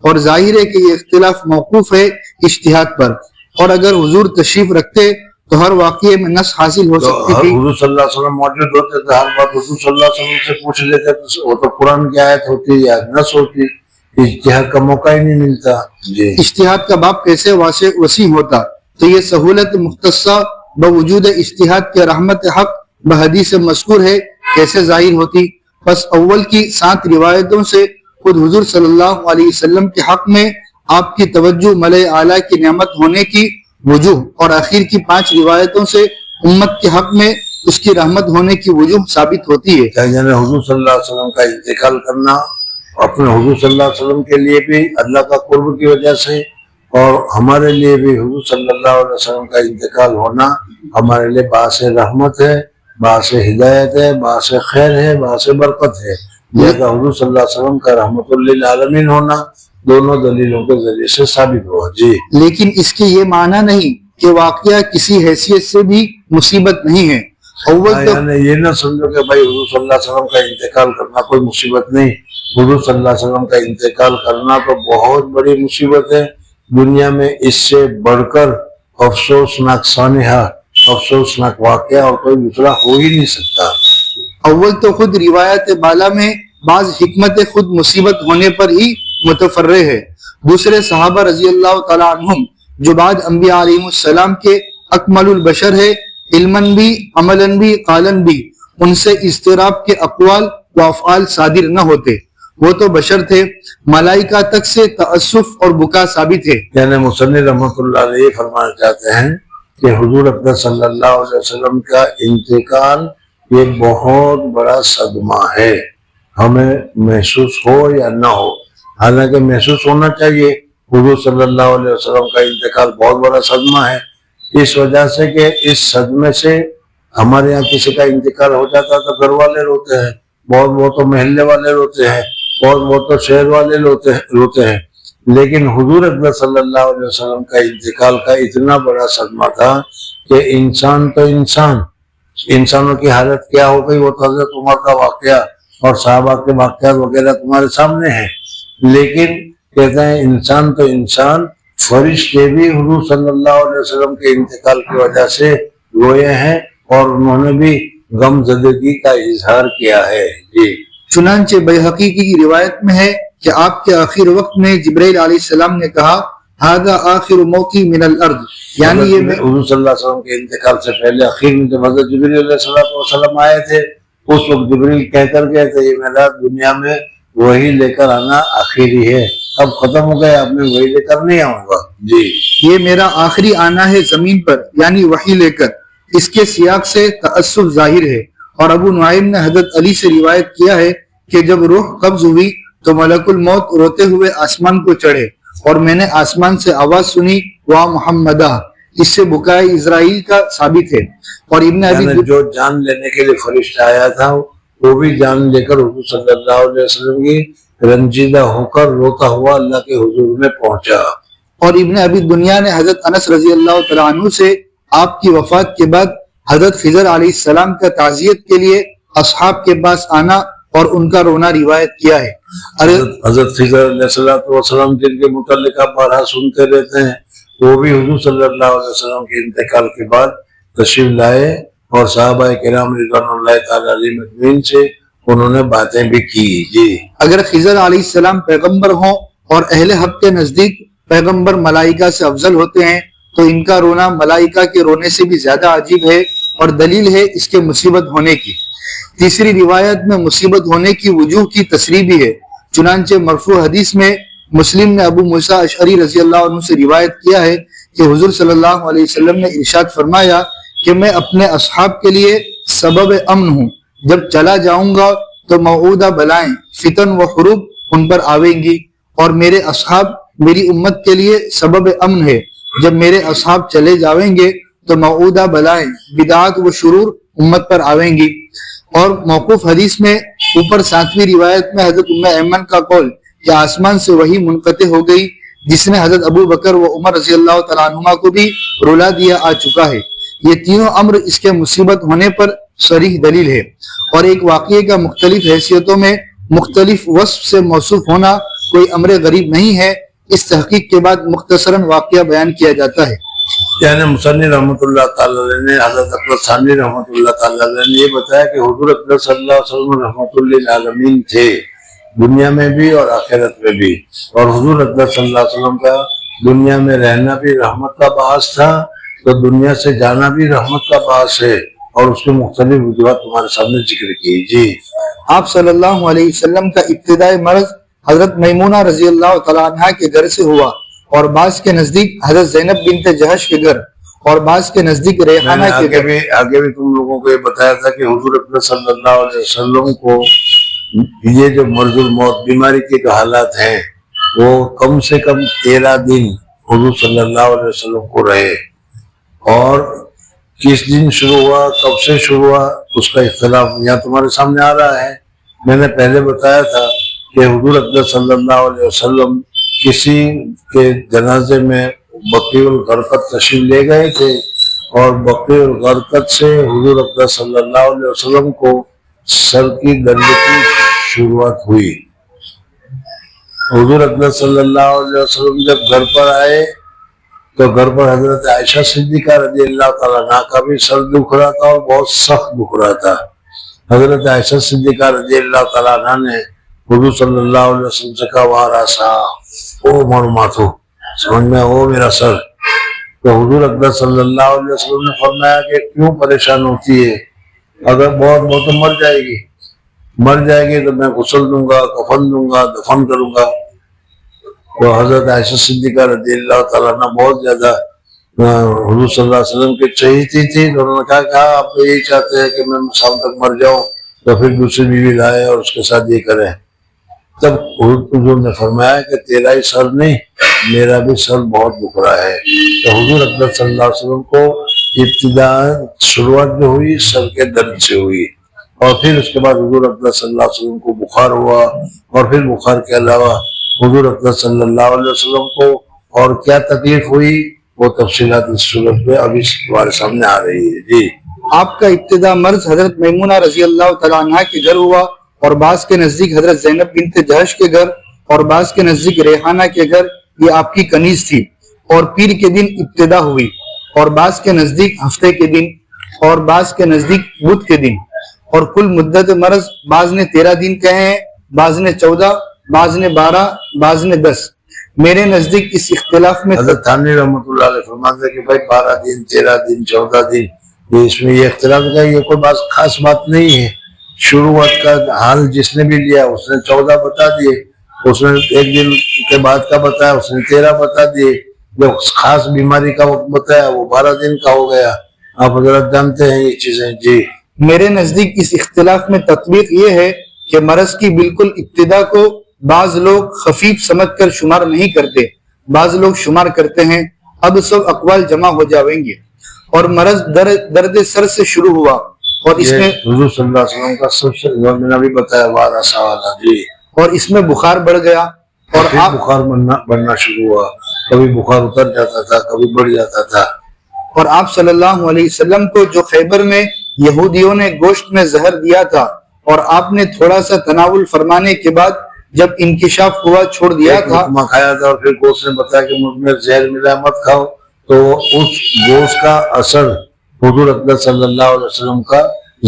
Speaker 1: اور ظاہر ہے کہ یہ اختلاف موقوف ہے اجتہاد پر. اور اگر حضور تشریف رکھتے تو ہر واقعے میں نص حاصل ہو سکتی تھی.
Speaker 2: حضور صلی اللہ علیہ وسلم موجود ہوتے تھے، ہر بات حضور صلی اللہ علیہ وسلم سے پوچھ لیتے تو وہ تو قرآن کی آیت ہوتی یا نص ہوتی. اجتہاد کا موقع ہی نہیں ملتا.
Speaker 1: اجتہاد کا باب کیسے وسیع ہوتا. تو یہ سہولت مختصہ بوجود اجتہاد کے رحمت حق بحدیث مذکور ہے کیسے ظاہر ہوتی. پس اول کی 7 روایتوں سے خود حضور صلی اللہ علیہ وسلم کے حق میں آپ کی توجہ ملائے اعلیٰ کی نعمت ہونے کی وجوہ اور اخیر کی 5 روایتوں سے امت کے حق میں اس کی رحمت ہونے کی وجوہ ثابت ہوتی ہے.
Speaker 2: یعنی حضور صلی اللہ علیہ وسلم کا انتقال کرنا اپنے حضور صلی اللہ علیہ وسلم کے لیے بھی اللہ کا قرب کی وجہ سے اور ہمارے لیے بھی حضور صلی اللہ علیہ وسلم کا انتقال ہونا ہمارے لیے باعث رحمت ہے، باعث ہدایت ہے، باعث خیر ہے، باعث برکت ہے. لہذا حضور صلی اللہ علیہ وسلم کا رحمت للعالمین ہونا دونوں دلیلوں کے ذریعے سے ثابت ہوا. جی
Speaker 1: لیکن اس کے یہ معنی نہیں کہ واقعہ کسی حیثیت سے بھی مصیبت نہیں ہے. اول تو
Speaker 2: یہ نہ سمجھو کہ بھائی حضور صلی اللہ علیہ وسلم کا انتقال کرنا کوئی مصیبت نہیں. حضور صلی اللہ علیہ وسلم کا انتقال کرنا تو بہت بڑی مصیبت ہے. دنیا میں اس سے بڑھ کر افسوسناک سانحہ، افسوسناک واقعہ اور کوئی دوسرا ہو ہی نہیں سکتا.
Speaker 1: اول تو خود روایت بالا میں بعض حکمت خود مصیبت ہونے پر ہی متفرع ہے. دوسرے صحابہ رضی اللہ تعالیٰ عنہم جو بعد انبیاء علیہ السلام کے اکمل البشر ہے، علماً بھی عملاً بھی قالاً بھی ان سے اضطراب کے اقوال و افعال صادر نہ ہوتے. وہ تو بشر تھے. ملائکہ تک سے تأسف اور بکا ثابت ہے.
Speaker 2: یعنی مصنف رحمۃ اللہ علیہ فرمانا چاہتے ہیں کہ حضور اکرم صلی اللہ علیہ وسلم کا انتقال یہ بہت بڑا صدمہ ہے، ہمیں محسوس ہو یا نہ ہو. حالانکہ محسوس ہونا چاہیے. حضور صلی اللہ علیہ وسلم کا انتقال بہت بڑا صدمہ ہے اس وجہ سے کہ اس صدمے سے ہمارے یہاں کسی کا انتقال ہو جاتا تو گھر والے روتے ہیں، بہت بہت تو محلے والے روتے ہیں، بہت بہت تو شہر والے روتے ہیں. لیکن حضور اکرم صلی اللہ علیہ وسلم کا انتقال کا اتنا بڑا صدمہ تھا کہ انسان تو انسانوں کی حالت کیا ہو گئی وہ تو حضرت عمر کا واقعہ اور صحابہ کے واقعات وغیرہ تمہارے سامنے ہیں. لیکن کہتے ہیں انسان تو انسان، فرشتے بھی حضور صلی اللہ علیہ وسلم کے انتقال کی وجہ سے روئے ہیں اور انہوں نے بھی غم زدگی کا اظہار کیا ہے. جی
Speaker 1: چنانچہ بیہقی کی روایت میں ہے کہ آپ کے آخر وقت میں جبرائیل علیہ السلام نے کہا ھذا آخر موتی من الارض، یعنی یہ
Speaker 2: حضور صلی اللہ علیہ وسلم کے انتقال سے پہلے آخر میں جب حضرت جبرائیل علیہ السلام آئے تھے اس وقت جبرائیل کہہ کر گئے تھے یہ میرا دنیا میں وہی لے کر آنا آخری ہے، اب ختم ہو گیا، اب میں وہی لے کر نہیں آؤں گا. جی
Speaker 1: یہ میرا آخری آنا ہے زمین پر، یعنی وحی لے کر. اس کے سیاق سے تأسف ظاہر ہے. اور ابو نعیم نے حضرت علی سے روایت کیا ہے کہ جب روح قبض ہوئی تو ملک الموت روتے ہوئے آسمان کو چڑھے اور میں نے آسمان سے آواز سنی وا محمدہ. اس سے بکائے اسرائیل کا ثابت ہے. اور ابن ابی
Speaker 2: جو جان لینے کے لیے فرشتہ آیا تھا وہ بھی جان لے کر حضور صلی اللہ علیہ وسلم کی رنجیدہ ہو کر روتا ہوا اللہ کے حضور میں پہنچا۔
Speaker 1: اور ابن ابی دنیا نے حضرت انس رضی اللہ تعالیٰ عنہ سے آپ کی وفات کے بعد حضرت خضر علیہ السلام کا تعزیت کے لیے اصحاب کے پاس آنا اور ان کا رونا روایت کیا ہے۔
Speaker 2: حضرت خضر علیہ السلام جن کے متعلق آپ بارہا سنتے رہتے ہیں، وہ بھی حضور صلی اللہ علیہ وسلم کے انتقال کے بعد تشریف لائے اور صحابہ کرام رضوان اللہ تعالی علیہم اجمعین سے انہوں نے باتیں بھی کی۔ جی،
Speaker 1: اگر خضر علیہ السلام پیغمبر ہوں اور اہل حق کے نزدیک پیغمبر ملائکہ سے افضل ہوتے ہیں تو ان کا رونا ملائکہ کے رونے سے بھی زیادہ عجیب ہے اور دلیل ہے اس کے مصیبت ہونے کی۔ تیسری روایت میں مصیبت ہونے کی وجوہ کی تصریح بھی ہے، چنانچہ مرفوع حدیث میں مسلم نے ابو موسیٰ اشعری رضی اللہ عنہ سے روایت کیا ہے کہ حضور صلی اللہ علیہ وسلم نے ارشاد فرمایا کہ میں اپنے اصحاب کے لیے سبب امن ہوں، جب چلا جاؤں گا تو موعودہ بلائیں فتن و حروب ان پر آویں گی، اور میرے اصحاب میری امت کے لیے سبب امن ہے، جب میرے اصحاب چلے جاویں گے تو موعودہ بلائیں بدعات و شرور امت پر آویں گی۔ اور موقوف حدیث میں اوپر 7ویں روایت میں حضرت ام ایمن کا قول کہ آسمان سے وحی منقطع ہو گئی، جس نے حضرت ابو بکر و عمر رضی اللہ تعالیٰ عنہما کو بھی رلا دیا آ چکا ہے۔ یہ تینوں امر اس کے مصیبت ہونے پر صریح دلیل ہے، اور ایک واقعے کا مختلف حیثیتوں میں مختلف وصف سے موصوف ہونا کوئی امر غریب نہیں ہے۔ اس تحقیق کے بعد مختصراً واقعہ بیان کیا جاتا ہے۔
Speaker 2: یعنی مصنف رحمۃ اللہ تعالی علیہ نے حضرت اکبر ثانوی رحمۃ اللہ تعالی علیہ نے یہ بتایا کہ حضور اکبر صلی اللہ علیہ وسلم رحمۃ للعالمین تھے، دنیا میں بھی اور آخرت میں بھی، اور حضور اکبر صلی اللہ علیہ وسلم کا دنیا میں رہنا بھی رحمت کا باعث تھا تو دنیا سے جانا بھی رحمت کا باعث ہے، اور اس کے مختلف وجوہات تمہارے سامنے ذکر کی۔ جی،
Speaker 1: آپ صلی اللہ علیہ وسلم کا ابتدائی مرض حضرت میمونہ رضی اللہ تعالیٰ عنہ کے گھر سے ہوا، اور بعض کے نزدیک حضرت زینب بنت جہش کے گھر، اور بعض کے نزدیک ریحانہ کے گھر۔
Speaker 2: آگے بھی تم لوگوں کو یہ بتایا تھا کہ حضور اکبر صلی اللہ علیہ وسلم کو یہ جو مرض الموت بیماری کے جو حالات ہیں وہ کم سے کم 13 دن حضور صلی اللہ علیہ وسلم کو رہے، اور کس دن شروع ہوا، کب سے شروع ہوا، اس کا اختلاف یہاں تمہارے سامنے آ رہا ہے۔ میں نے پہلے بتایا تھا کہ حضور اکبر صلی اللہ علیہ وسلم کسی کے جنازے میں بقیع الغرقد تشریف لے گئے تھے، اور بقیع الغرقد سے حضور اکبر صلی اللہ علیہ وسلم کو سر کی درد کی شروعات ہوئی۔ حضور اکبر صلی اللہ علیہ وسلم جب گھر پر آئے تو گھر پر حضرت عائشہ صدیقہ رضی اللہ تعالیٰ عنہ کا بھی سر دکھ رہا تھا اور بہت سخت دکھ رہا تھا۔ حضرت عائشہ صدیقہ رضی اللہ تعالیٰ عنہ نے حضور صلی اللہ علیہ وسلم سے کہا وارا سا او مر ماتھو، سمجھ میں او میرا سر۔ تو حضور اکبر صلی اللہ علیہ وسلم نے فرمایا کہ کیوں پریشان ہوتی ہے، اگر بہت تو مر جائے گی تو میں غسل دوں گا، کفن دوں گا، دفن کروں گا۔ تو حضرت عائشہ صدیقہ رضی اللہ تعالیٰ عنہ بہت زیادہ حضور صلی اللہ علیہ وسلم کی چہیتی تھی، تو انہوں نے کہا کہ آپ تو یہی چاہتے ہیں کہ میں شام تک مر جاؤں تو پھر دوسری بیوی لائے اور اس کے ساتھ یہ کریں۔ تب حضور نے فرمایا کہ تیرا ہی سر نہیں، میرا بھی سر بہت دکھ رہا ہے۔ تو حضور اکبر صلی اللہ علیہ وسلم کو ابتدا شروعات جو ہوئی سر کے درد سے ہوئی، اور پھر اس کے بعد حضور اکبر صلی اللہ علیہ وسلم کو بخار ہوا، اور پھر بخار کے علاوہ حضور اکبر صلی اللہ علیہ وسلم کو اور کیا تکلیف ہوئی وہ تفصیلات اس صورت میں ابھی تمہارے سامنے آ رہی ہے۔ جی،
Speaker 1: آپ کا ابتدا مرض حضرت میمونہ رضی اللہ تعالیٰ عنہ کے گھر ہوا، اور بعض کے نزدیک حضرت زینب بنت جہش کے گھر، اور بعض کے نزدیک ریحانہ کے گھر، یہ آپ کی کنیز تھی، اور پیر کے دن ابتدا ہوئی، اور بعض کے نزدیک ہفتے کے دن، اور بعض کے نزدیک بدھ کے دن، اور کل مدت مرض بعض نے 13 دن کہے ہیں، بعض نے 14، بعض نے 12، بعض نے 10۔ میرے نزدیک اس اختلاف میں
Speaker 2: حضرت تھانوی رحمۃ اللہ علیہ فرماتے ہیں کہ بھائی 12 دن 13 دن 14 دن، یہ اس میں یہ اختلاف کا یہ کوئی خاص بات نہیں ہے۔ شروعات کا حال جس نے بھی لیا اس نے 14 بتا دیے، اس نے ایک دن کے بعد کا بتایا اس نے 13 بتا دیے، جو خاص بیماری کا وقت بتایا وہ 12 دن کا ہو گیا۔ آپ حضرت جانتے ہیں یہ چیزیں۔ جی،
Speaker 1: میرے نزدیک اس اختلاف میں تطبیق یہ ہے کہ مرض کی بالکل ابتدا کو بعض لوگ خفیف سمجھ کر شمار نہیں کرتے، بعض لوگ شمار کرتے ہیں۔ اب سب اقوال جمع ہو جاویں گے، اور مرض درد سر سے شروع ہوا، اور اس میں
Speaker 2: حضور صلی اللہ علیہ وسلم کا سب سے میں نے ابھی بتایا 12 سوال جی،
Speaker 1: اور اس میں بخار بڑھ گیا اور
Speaker 2: پھر
Speaker 1: آپ
Speaker 2: بخار بڑھنا شروع ہوا، کبھی بخار اتر جاتا تھا کبھی بڑھ جاتا تھا.
Speaker 1: اور آپ صلی اللہ علیہ وسلم کو جو خیبر میں یہودیوں نے گوشت میں زہر دیا تھا اور آپ نے تھوڑا سا تناول فرمانے کے بعد جب انکشاف ہوا چھوڑ دیا
Speaker 2: ایک
Speaker 1: تھا،
Speaker 2: لقمہ کھایا تھا اور پھر گوشت نے بتایا کہ مجھ میں زہر ملا مت کھاؤ، تو اس گوشت کا اثر حضور اقدس صلی اللہ علیہ وسلم کا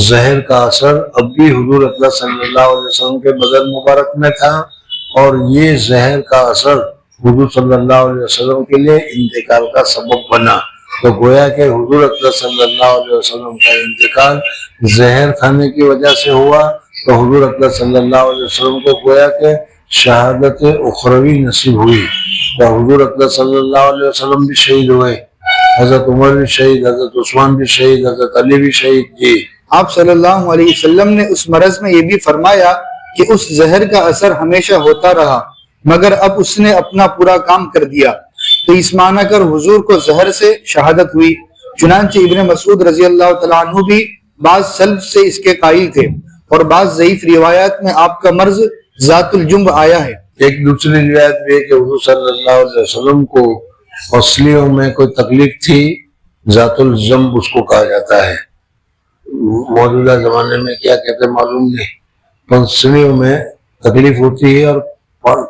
Speaker 2: زہر کا اثر اب بھی حضور اقدس صلی اللہ علیہ وسلم کے بدن مبارک میں تھا، اور یہ زہر کا اثر حضور صلی اللہ علیہ وسلم کے لیے انتقال کا سبب بنا. تو گویا کہ حضور اقدس صلی اللہ علیہ وسلم کا انتقال زہر کھانے کی وجہ سے ہوا، تو حضور اقدس صلی اللہ علیہ وسلم کو گویا کہ شہادت اخروی نصیب ہوئی. تو حضور اقدس صلی اللہ علیہ وسلم بھی شہید ہوئے، حضرت عمر بھی شہید، حضرت عثمان بھی شہید، حضرت علی بھی شہید تھی.
Speaker 1: آپ صلی اللہ علیہ وسلم نے اس مرض میں یہ بھی فرمایا کہ اس زہر کا اثر ہمیشہ ہوتا رہا مگر اب اس نے اپنا پورا کام کر دیا. تو اس معنی کر حضور کو زہر سے شہادت ہوئی. چنانچہ ابن مسعود رضی اللہ تعالیٰ عنہ بھی بعض سلف سے اس کے قائل تھے، اور بعض ضعیف روایات میں آپ کا مرض ذات الجنب آیا ہے.
Speaker 2: ایک دوسری روایت بھی ہے کہ حضور صلی اللہ علیہ وسلم کو پسلیوں میں کوئی تکلیف تھی، ذات الجنب اس کو کہا جاتا ہے. موجودہ زمانے میں کیا کہتے ہیں معلوم نہیں، پسلیوں میں تکلیف ہوتی ہے اور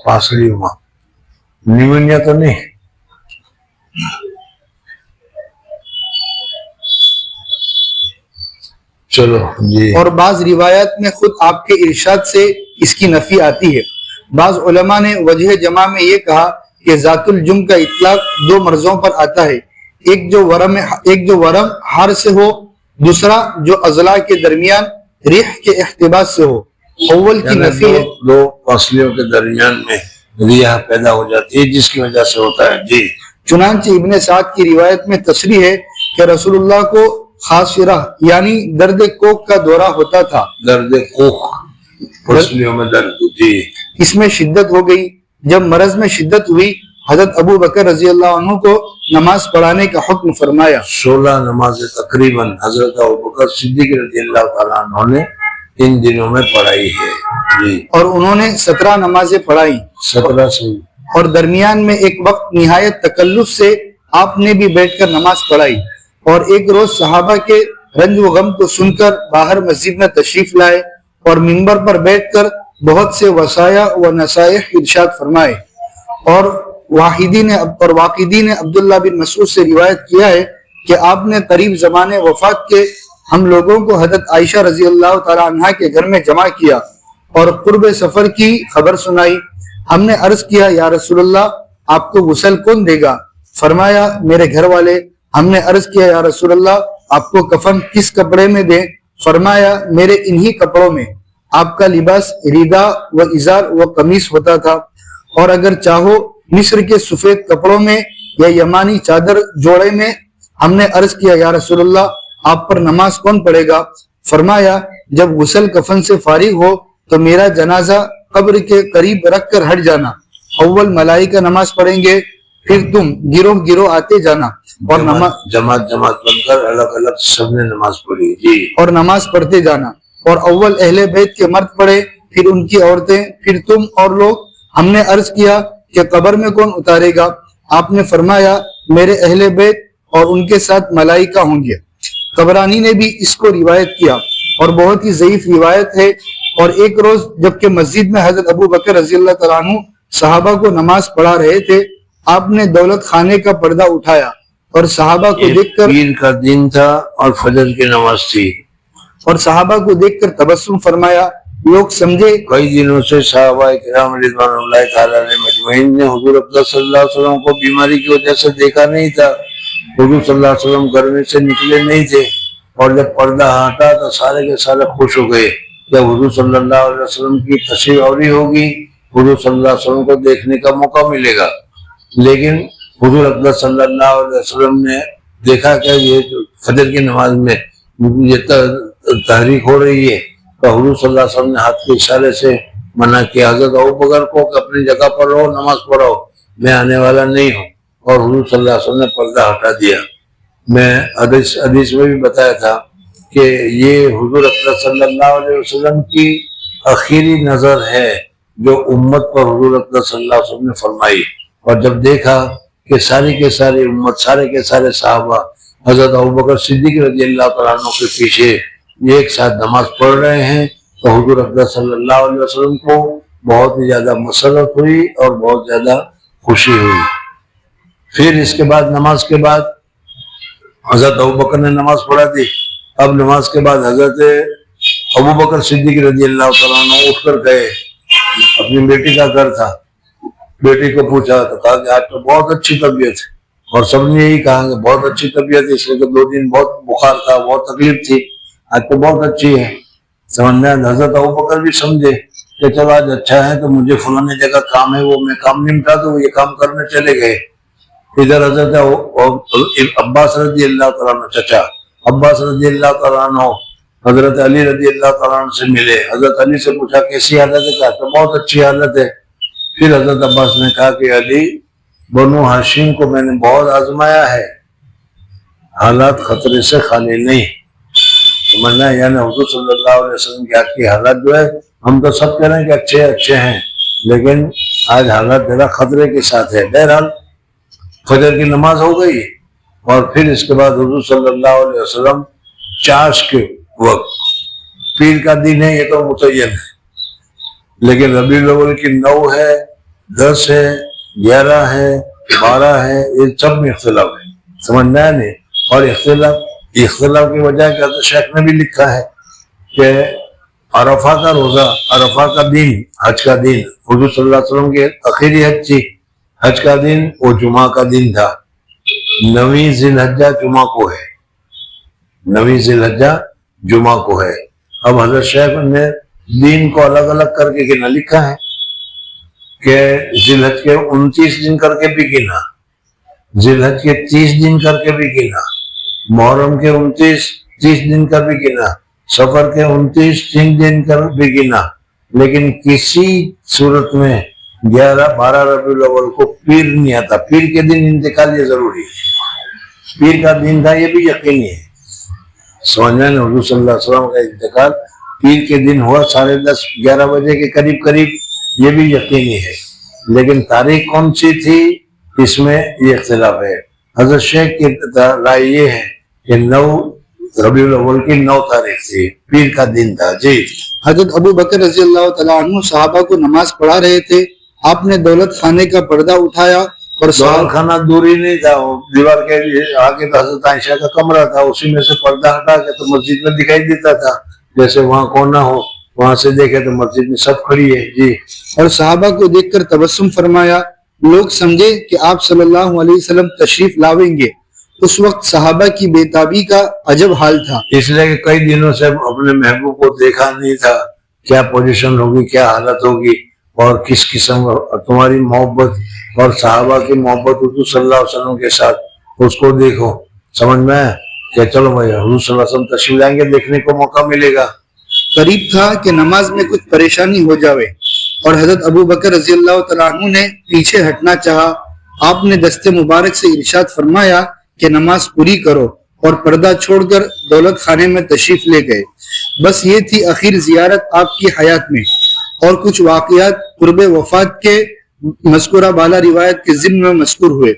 Speaker 2: پاسلیوں میں نیمونیا تو نہیں. چلو جی.
Speaker 1: اور بعض روایات میں خود آپ کے ارشاد سے اس کی نفی آتی ہے. بعض علماء نے وجہ جمع میں یہ کہا کہ ذات الجنب کا اطلاق دو مرضوں پر آتا ہے، ایک جو ورم ہار سے ہو، دوسرا جو اضلاع کے درمیان ریح کے احتباس سے ہو. اول کی نفی ہے
Speaker 2: دو فصلیوں کے درمیان میں ریح پیدا ہو جاتی ہے جس کی وجہ سے ہوتا ہے جی.
Speaker 1: چنانچہ ابن سعد کی روایت میں تصریح ہے کہ رسول اللہ کو خاصرہ یعنی درد کوک کا دورہ ہوتا تھا.
Speaker 2: درد کوک فصلیوں میں درد جی.
Speaker 1: اس میں شدت ہو گئی. جب مرض میں شدت ہوئی حضرت ابو بکر رضی اللہ عنہ کو نماز پڑھانے کا حکم فرمایا.
Speaker 2: 16 نمازیں تقریباً حضرت ابو بکر صدیق رضی اللہ تعالیٰ عنہ نے ان دنوں میں پڑھائی ہے جی.
Speaker 1: اور انہوں نے 17 نمازیں پڑھائی
Speaker 2: 17 سے.
Speaker 1: اور درمیان میں ایک وقت نہایت تکلف سے آپ نے بھی بیٹھ کر نماز پڑھائی. اور ایک روز صحابہ کے رنج و غم کو سن کر باہر مسجد میں تشریف لائے اور منبر پر بیٹھ کر بہت سے وصایا و نصائح ارشاد فرمائے. اور واقدی نے عبداللہ بن مسعود سے روایت کیا ہے کہ آپ نے قریب زمانے وفات کے ہم لوگوں کو حضرت عائشہ رضی اللہ تعالی عنہا کے گھر میں جمع کیا اور قرب سفر کی خبر سنائی. ہم نے عرض کیا یا رسول اللہ آپ کو غسل کون دے گا؟ فرمایا میرے گھر والے. ہم نے عرض کیا یا رسول اللہ آپ کو کفن کس کپڑے میں دیں؟ فرمایا میرے انہی کپڑوں میں. آپ کا لباس ریدا و ازار و قمیص ہوتا تھا، اور اگر چاہو مصر کے سفید کپڑوں میں یا یمانی چادر جوڑے میں. ہم نے عرض کیا یا رسول اللہ آپ پر نماز کون پڑھے گا؟ فرمایا جب غسل کفن سے فارغ ہو تو میرا جنازہ قبر کے قریب رکھ کر ہٹ جانا. اول ملائکہ نماز پڑھیں گے، پھر تم گروہ گروہ آتے جانا اور
Speaker 2: جماعت بن کر الگ الگ سب نے نماز پڑھی جی.
Speaker 1: اور نماز پڑھتے جانا. اور اول اہل بیت کے مرد پڑھے، پھر ان کی عورتیں، پھر تم اور لوگ. ہم نے عرض کیا کہ قبر میں کون اتارے گا؟ آپ نے فرمایا میرے اہل بیت اور ان کے ساتھ ملائکہ ہوں گے. طبرانی نے بھی اس کو روایت کیا اور بہت ہی ضعیف روایت ہے. اور ایک روز جبکہ مسجد میں حضرت ابو بکر رضی اللہ تعالیٰ عنہ صحابہ کو نماز پڑھا رہے تھے، آپ نے دولت خانے کا پردہ اٹھایا اور صحابہ کو دیکھ کر
Speaker 2: پیر کا دن تھا اور فجر کی نماز تھی،
Speaker 1: اور صحابہ کو دیکھ کر تبسم فرمایا. لوگ سمجھے
Speaker 2: کئی دنوں سے صحابہ کرام رضوان اللہ تعالیٰ علیہ مجمعین نے حضور اقدس صلی اللہ علیہ وسلم کو بیماری کی وجہ سے دیکھا نہیں تھا. حضور صلی اللہ علیہ وسلم گھر میں سے نکلے نہیں تھے، اور جب پردہ ہٹا تو سارے کے سارے خوش ہو گئے. جب حضور صلی اللہ علیہ وسلم کی تشریف آوری ہوگی حضور صلی اللہ علیہ وسلم کو دیکھنے کا موقع ملے گا. لیکن حضور اقدس صلی اللہ علیہ وسلم نے دیکھا کہ یہ فجر کی نماز میں یہ تحریک ہو رہی ہے، تو حضور صلی اللہ علیہ وسلم نے ہاتھ کے اشارے سے منع کیا حضرت ابو بکر کو کہ اپنی جگہ پر رہو، نماز پڑھو، میں آنے والا نہیں ہوں. اور حضور صلی اللہ علیہ وسلم نے پردہ ہٹا دیا. میں حدیث میں بھی بتایا تھا کہ یہ حضور اکرم صلی اللہ علیہ وسلم کی آخری نظر ہے جو امت پر حضور اکرم صلی اللہ علیہ وسلم نے فرمائی. اور جب دیکھا کہ ساری کے ساری امت، سارے کے سارے صحابہ حضرت ابوبکر صدیق رضی اللہ تعالیٰ عنہ کے پیچھے ایک ساتھ نماز پڑھ رہے ہیں تو حضور اکرم صلی اللہ علیہ وسلم کو بہت ہی زیادہ مسرت ہوئی اور بہت زیادہ خوشی ہوئی. پھر اس کے بعد نماز کے بعد حضرت ابوبکر نے نماز پڑھا دی. اب نماز کے بعد حضرت ابوبکر صدیق رضی اللہ تعالیٰ عنہ اٹھ کر گئے. اپنی بیٹی کا گھر تھا، بیٹی کو پوچھا تو کہا کہ آج تو بہت اچھی طبیعت ہے. اور سب نے یہی کہا کہ بہت اچھی طبیعت ہے، اس لیے کہ 2 دن بہت بخار تھا، بہت تکلیف تھی، آج تو بہت اچھی ہے. سمجھنا حضرت ابوبکر بھی سمجھے کہ چلو آج اچھا ہے تو مجھے فلاں جگہ کام ہے، وہ میں کام نمٹا تو وہ یہ کام کرنے چلے گئے. ادھر حضرت عباس رضی اللہ تعالیٰ عنہ، چچا عباس رضی اللہ تعالیٰ عنہ حضرت علی رضی اللہ تعالیٰ عنہ سے ملے. حضرت علی سے پوچھا کیسی حالت ہے؟ کہا تو بہت اچھی حالت ہے. پھر حضرت عباس نے کہا کہ علی، بنو ہاشم کو میں نے بہت آزمایا ہے، حالات خطرے سے خالی نہیں. سمجھنا یعنی حضور صلی اللہ علیہ وسلم کی آج کی حالات جو ہے، ہم تو سب کہہ رہے ہیں کہ اچھے اچھے ہیں، لیکن آج حالات ذرا خطرے کے ساتھ ہے. بہرحال فجر کی نماز ہو گئی اور پھر اس کے بعد حضور صلی اللہ علیہ وسلم چاش کے وقت، پیر کا دن ہے یہ تو متعین ہے، لیکن ربیع الاول کی 9 ہے، 10 ہے، 11 ہے، 12 ہے، یہ سب میں اختلاف ہے. سمجھنا ہے نہیں. اور اختلاف کی وجہ کہ حضرت شیخ نے بھی لکھا ہے کہ عرفہ کا روزہ، عرفہ کا دن، حج کا دن، حضور صلی اللہ علیہ وسلم کی آخری حج تھی. حج کا دن وہ جمعہ کا دن تھا، 9 ذی الحجہ جمعہ کو ہے، 9 ذی الحجہ جمعہ کو ہے. اب حضرت شیخ نے دین کو الگ الگ کر کے گنا لکھا ہے کہ ذی الحج کے 29 دن کر کے بھی گنا، ذی الحج کے 30 دن کر کے بھی گنا، محرم کے 29-30 دن کا بھی گنا، سفر کے 29 دن کا بھی گنا. لیکن کسی صورت میں 11-12 ربیع الاول کو پیر نہیں آتا. پیر کے دن انتقال یہ ضروری ہے، پیر کا دن تھا یہ بھی یقینی ہے. سمجھنا نا، حضور صلی اللہ علیہ وسلم کا انتقال پیر کے دن ہوا 10:30-11 بجے کے قریب قریب، یہ بھی یقینی ہے. لیکن تاریخ کون سی تھی اس میں یہ اختلاف ہے. حضرت شیخ کی رائے یہ ہے کہ 9 ربیع الاول کی 9 تاریخ تھی، پیر کا دن تھا. جی
Speaker 1: حضرت ابو بکر رضی اللہ تعالیٰ عنہ صحابہ کو نماز پڑھا رہے تھے. آپ نے دولت خانے کا پردہ اٹھایا اور
Speaker 2: دولت خانہ دوری نہیں تھا، دیوار کے آگے تو حضرت عائشہ کا کمرہ تھا، اسی میں سے پردہ ہٹا کے تو مسجد میں دکھائی دیتا تھا، جیسے وہاں کونا ہو وہاں سے دیکھے تو مسجد میں سب کھڑی ہے. جی
Speaker 1: اور صحابہ کو دیکھ کر تبسم فرمایا. لوگ سمجھے کہ آپ صلی اللہ علیہ وسلم تشریف لاویں گے. اس وقت صحابہ کی بے تابی کا عجب حال تھا،
Speaker 2: اس لیے کہ کئی دنوں سے اپنے محبوب کو دیکھا نہیں تھا، کیا پوزیشن ہوگی، کیا حالت ہوگی، اور کس قسم تمہاری محبت اور صحابہ کی محبت حضور صلی اللہ علیہ وسلم کے ساتھ، اس کو دیکھو. سمجھ میں کہ چلو بھائی حضور صلی اللہ علیہ وسلم تشریف لائیں گے، دیکھنے کو موقع ملے گا.
Speaker 1: قریب تھا کہ نماز میں کچھ پریشانی ہو جاوے اور حضرت ابو بکر رضی اللہ تعالیٰ عنہ نے پیچھے ہٹنا چاہا. آپ نے دست مبارک سے ارشاد فرمایا کہ نماز پوری کرو اور پردہ چھوڑ کر دولت خانے میں تشریف لے گئے. بس یہ تھی آخر زیارت آپ کی حیات میں. اور کچھ واقعات قرب وفات کے مذکورہ بالا روایت کے ضمن میں مذکور ہوئے.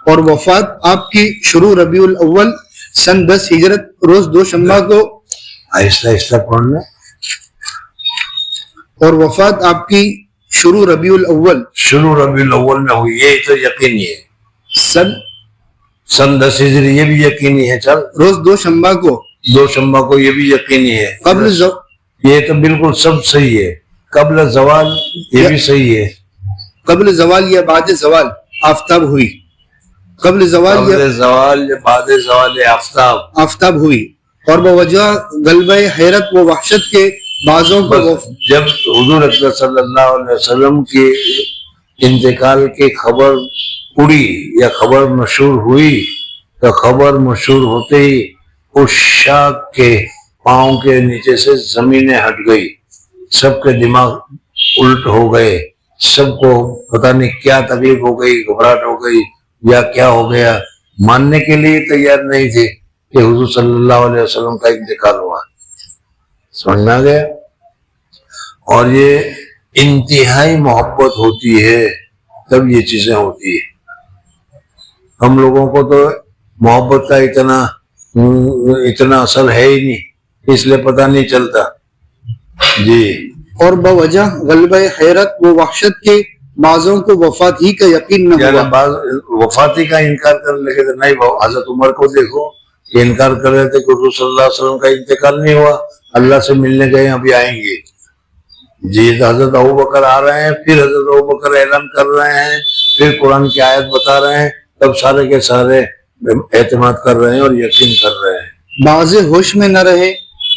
Speaker 1: اور وفات آپ کی شروع ربیع الاول سن 10 ہجرت روز دوشنبہ کو،
Speaker 2: آہستہ آہستہ پڑھنا.
Speaker 1: اور وفات آپ کی شروع ربیع
Speaker 2: الاول میں ہوئی، یہ تو یقینی ہے. سن 10 ہجری یہ بھی یقینی ہے. چل
Speaker 1: روز دوشنبہ کو
Speaker 2: یہ بھی یقینی ہے.
Speaker 1: قبل
Speaker 2: یہ تو بالکل سب صحیح ہے. قبل زوال یہ بھی صحیح ہے.
Speaker 1: قبل زوال یا بعد زوال آفتاب ہوئی. قبل زوال
Speaker 2: یا بعد زوال
Speaker 1: آفتاب ہوئی. اور بوجہ غلبہ حیرت و وحشت کے بعضوں کو
Speaker 2: جب حضور اکرم صلی اللہ علیہ وسلم کے انتقال کی خبر اڑی یا خبر مشہور ہوئی تو خبر مشہور ہوتے ہی اس شاخ کے پاؤں کے نیچے سے زمینیں ہٹ گئی. سب کے دماغ الٹ ہو گئے، سب کو پتہ نہیں کیا تکلیف ہو گئی، گھبراہٹ ہو گئی یا کیا ہو گیا، ماننے کے لیے تیار نہیں تھے. کہ حضور صلی اللہ علیہ وسلم کا انتقال ہوا. سمجھ میں آ گیا. اور یہ انتہائی محبت ہوتی ہے تب یہ چیزیں ہوتی ہے. ہم لوگوں کو تو محبت کا اتنا اثر ہے ہی نہیں, اس لیے پتہ نہیں چلتا. جی.
Speaker 1: اور بوجہ غلبہ حیرت و وحشت کے بعضوں کو وفات ہی کا یقین نہ ہوا.
Speaker 2: بعض وفاتی کا انکار کرنے لگے تھے. نہیں حضرت عمر کو دیکھو کہ انکار کر رہے تھے کہ حضور صلی اللہ علیہ وسلم کا انتقال نہیں ہوا, اللہ سے ملنے گئے, ابھی آئیں گے. جی. حضرت ابوبکر آ رہے ہیں, پھر حضرت ابوبکر اعلان کر رہے ہیں, پھر قرآن کی آیت بتا رہے ہیں, تب سارے کے سارے اعتماد کر رہے ہیں اور یقین کر رہے ہیں.
Speaker 1: بعض ہوش میں نہ رہے,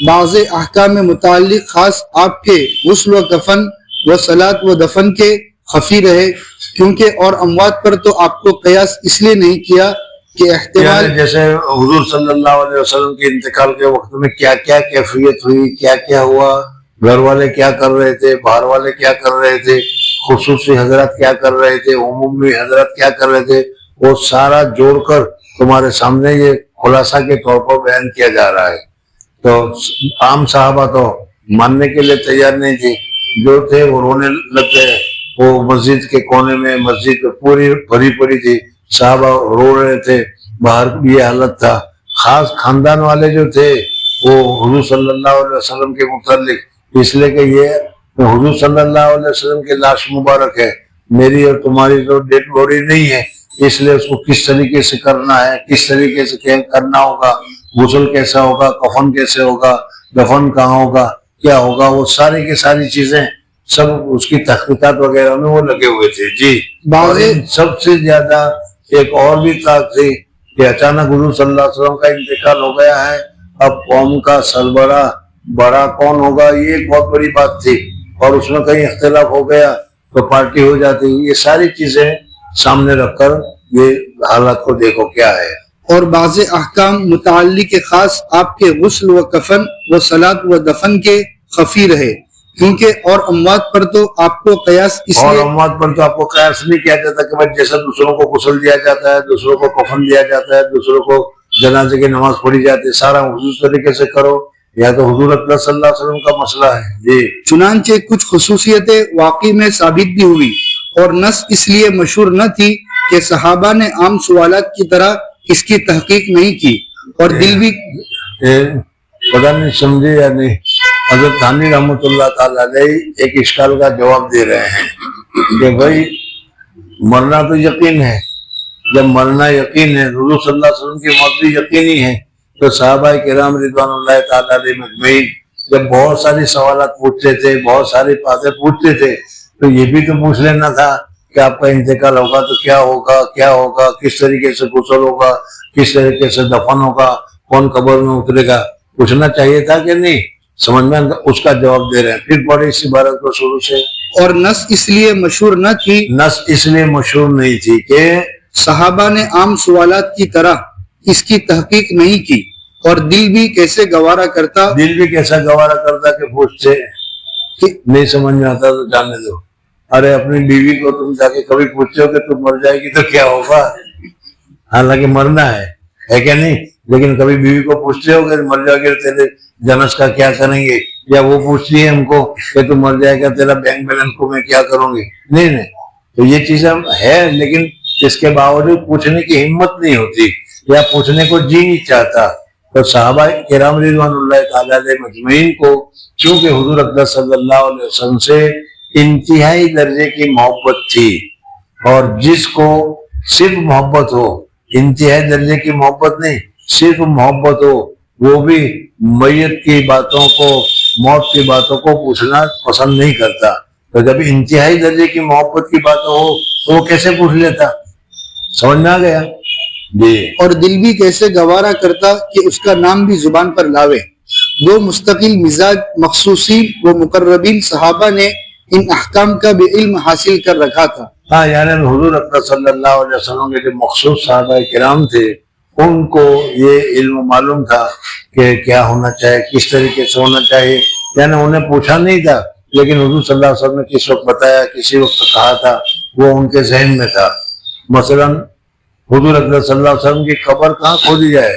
Speaker 1: بعض احکام متعلق خاص آپ کے غسل و کفن و صلاۃ و دفن کے خفی رہے, کیونکہ اور اموات پر تو آپ کو قیاس اس لیے نہیں کیا کہ احتمال,
Speaker 2: جیسے حضور صلی اللہ علیہ وسلم کے انتقال کے وقت میں کیا کیا کیفیت ہوئی, کیا کیا ہوا, گھر والے کیا کر رہے تھے, باہر والے کیا کر رہے تھے, خصوصی حضرات کیا کر رہے تھے, عمومی حضرات کیا کر رہے تھے, وہ سارا جوڑ کر تمہارے سامنے یہ خلاصہ کے طور پر بیان کیا جا رہا ہے. تو عام صحابہ تو ماننے کے لیے تیار نہیں تھے, جو تھے وہ رونے لگ گئے. وہ مسجد کے کونے میں مسجد پوری بھری پڑی تھی, صحابہ رو رہے تھے, باہر یہ حالت تھا. خاص خاندان والے جو تھے وہ حضور صلی اللہ علیہ وسلم کے متعلق, اس لیے کہ یہ حضور صلی اللہ علیہ وسلم کی لاش مبارک ہے, میری اور تمہاری تو ڈیڈ باڈی نہیں ہے, اس لیے اس کو کس طریقے سے کرنا ہے, کس طریقے سے کرنا ہوگا, غسل کیسا ہوگا, کفن کیسے ہوگا, دفن کہاں ہوگا, کیا ہوگا, وہ ساری کی ساری چیزیں سب اس کی تحقیقات وغیرہ میں وہ لگے ہوئے تھے. جی. اور سب سے زیادہ ایک اور بھی طاقت تھی کہ اچانک حضور صلی اللہ علیہ وسلم کا انتقال ہو گیا ہے, اب قوم کا سربراہ بڑا کون ہوگا, یہ ایک بہت بڑی بات تھی, اور اس میں کہیں اختلاف ہو گیا تو پارٹی ہو جاتی. یہ ساری چیزیں سامنے رکھ کر یہ حالات کو دیکھو کیا ہے.
Speaker 1: اور بعض احکام متعلق خاص آپ کے غسل و کفن و صلاۃ و دفن کے خفی رہے, کیونکہ اور اموات پر تو آپ کو قیاس اس
Speaker 2: اور
Speaker 1: لیے,
Speaker 2: اموات پر تو آپ کو قیاس نہیں کیا جاتا کہ بھائی جیسا دوسروں کو غسل دیا جاتا ہے, دوسروں کو کفن دیا جاتا ہے, دوسروں کو جنازے کی نماز پڑھی جاتی ہے, سارا حضور طریقے سے کرو, یا تو حضور اکرم صلی اللہ علیہ وسلم کا مسئلہ ہے. جی.
Speaker 1: چنانچہ کچھ خصوصیتیں واقعی میں ثابت بھی ہوئی, اور نص اس لیے مشہور نہ تھی کہ صحابہ نے عام سوالات کی طرح اس کی تحقیق نہیں کی, اور دل بھی
Speaker 2: پتہ نہیں سمجھے یا نہیں. حضرت تھانوی رحمۃ اللہ تعالیٰ علیہ ایک اشکال کا جواب دے رہے ہیں کہ بھائی مرنا تو یقین ہے, جب مرنا یقین ہے, حضور صلی اللہ علیہ وسلم کی موت بھی یقینی ہے, تو صحابہ کرام رضوان اللہ تعالیٰ علیہ مجمعین جب بہت ساری سوالات پوچھتے تھے, بہت ساری باتیں پوچھتے تھے, تو یہ بھی تو پوچھ لینا تھا کہ آپ کا انتقال ہوگا تو کیا ہوگا, کیا ہوگا, کس طریقے سے غسل ہوگا, کس طریقے سے دفن ہوگا, کون قبر میں اترے گا, پوچھنا چاہیے تھا کہ نہیں. سمجھ میں اس کا جواب دے رہے ہیں. پھر پڑھے اس عبارت کو شروع سے.
Speaker 1: اور نص اس لیے مشہور نہ تھی,
Speaker 2: نص اس لیے مشہور نہیں تھی کہ
Speaker 1: صحابہ نے عام سوالات کی طرح اس کی تحقیق نہیں کی, اور دل بھی کیسے گوارا کرتا,
Speaker 2: دل بھی کیسا گوارا کرتا کہ پوچھتے نہیں سمجھ میں آتا تو جانے دو. ارے اپنی بیوی کو تم جا کے کبھی پوچھتے ہو کہ تم مر جائے گی تو کیا ہوگا, حالانکہ مرنا ہے کہ نہیں, لیکن کبھی بیوی کو پوچھتے ہو کہ مر جائے گی تیرے جنس کا کیا کریں گے, یا وہ پوچھتی ہے ہم کو کہ تم مر جائے گا تیرا بینک بیلنس کو میں کیا کروں گی. نہیں. تو یہ چیزیں ہے, لیکن اس کے باوجود پوچھنے کی ہمت نہیں ہوتی یا پوچھنے کو جی نہیں چاہتا. تو صحابہ کرام رضوان اللہ تعالیٰ علیہ مجمعین کو چونکہ حضور اکرم صلی اللہ علیہ وسلم سے انتہائی درجے کی محبت تھی, اور جس کو صرف محبت ہو, انتہائی درجے کی محبت نہیں, صرف محبت ہو, وہ بھی میت کی باتوں کو, موت کی باتوں کو پوچھنا پسند نہیں کرتا. تو جب انتہائی درجے کی محبت کی بات ہو تو وہ کیسے پوچھ لیتا. سمجھ میں آ گیا. جی.
Speaker 1: اور دل بھی کیسے گوارا کرتا کہ اس کا نام بھی زبان پر لاوے. دو مستقل مزاج مخصوصین و مقربین صحابہ نے ان احکام کا بھی علم حاصل کر رکھا تھا.
Speaker 2: ہاں, یعنی حضور اکرم صلی اللہ علیہ وسلم کے جو مخصوص صحابہ کرام تھے ان کو یہ علم معلوم تھا کہ کیا ہونا چاہیے, کس طریقے سے ہونا چاہیے. یعنی انہیں پوچھا نہیں تھا, لیکن حضور صلی اللہ علیہ وسلم نے کس وقت بتایا, کسی وقت کہا تھا, وہ ان کے ذہن میں تھا. مثلا حضور اکرم صلی اللہ علیہ وسلم کی قبر کہاں کھودی جائے,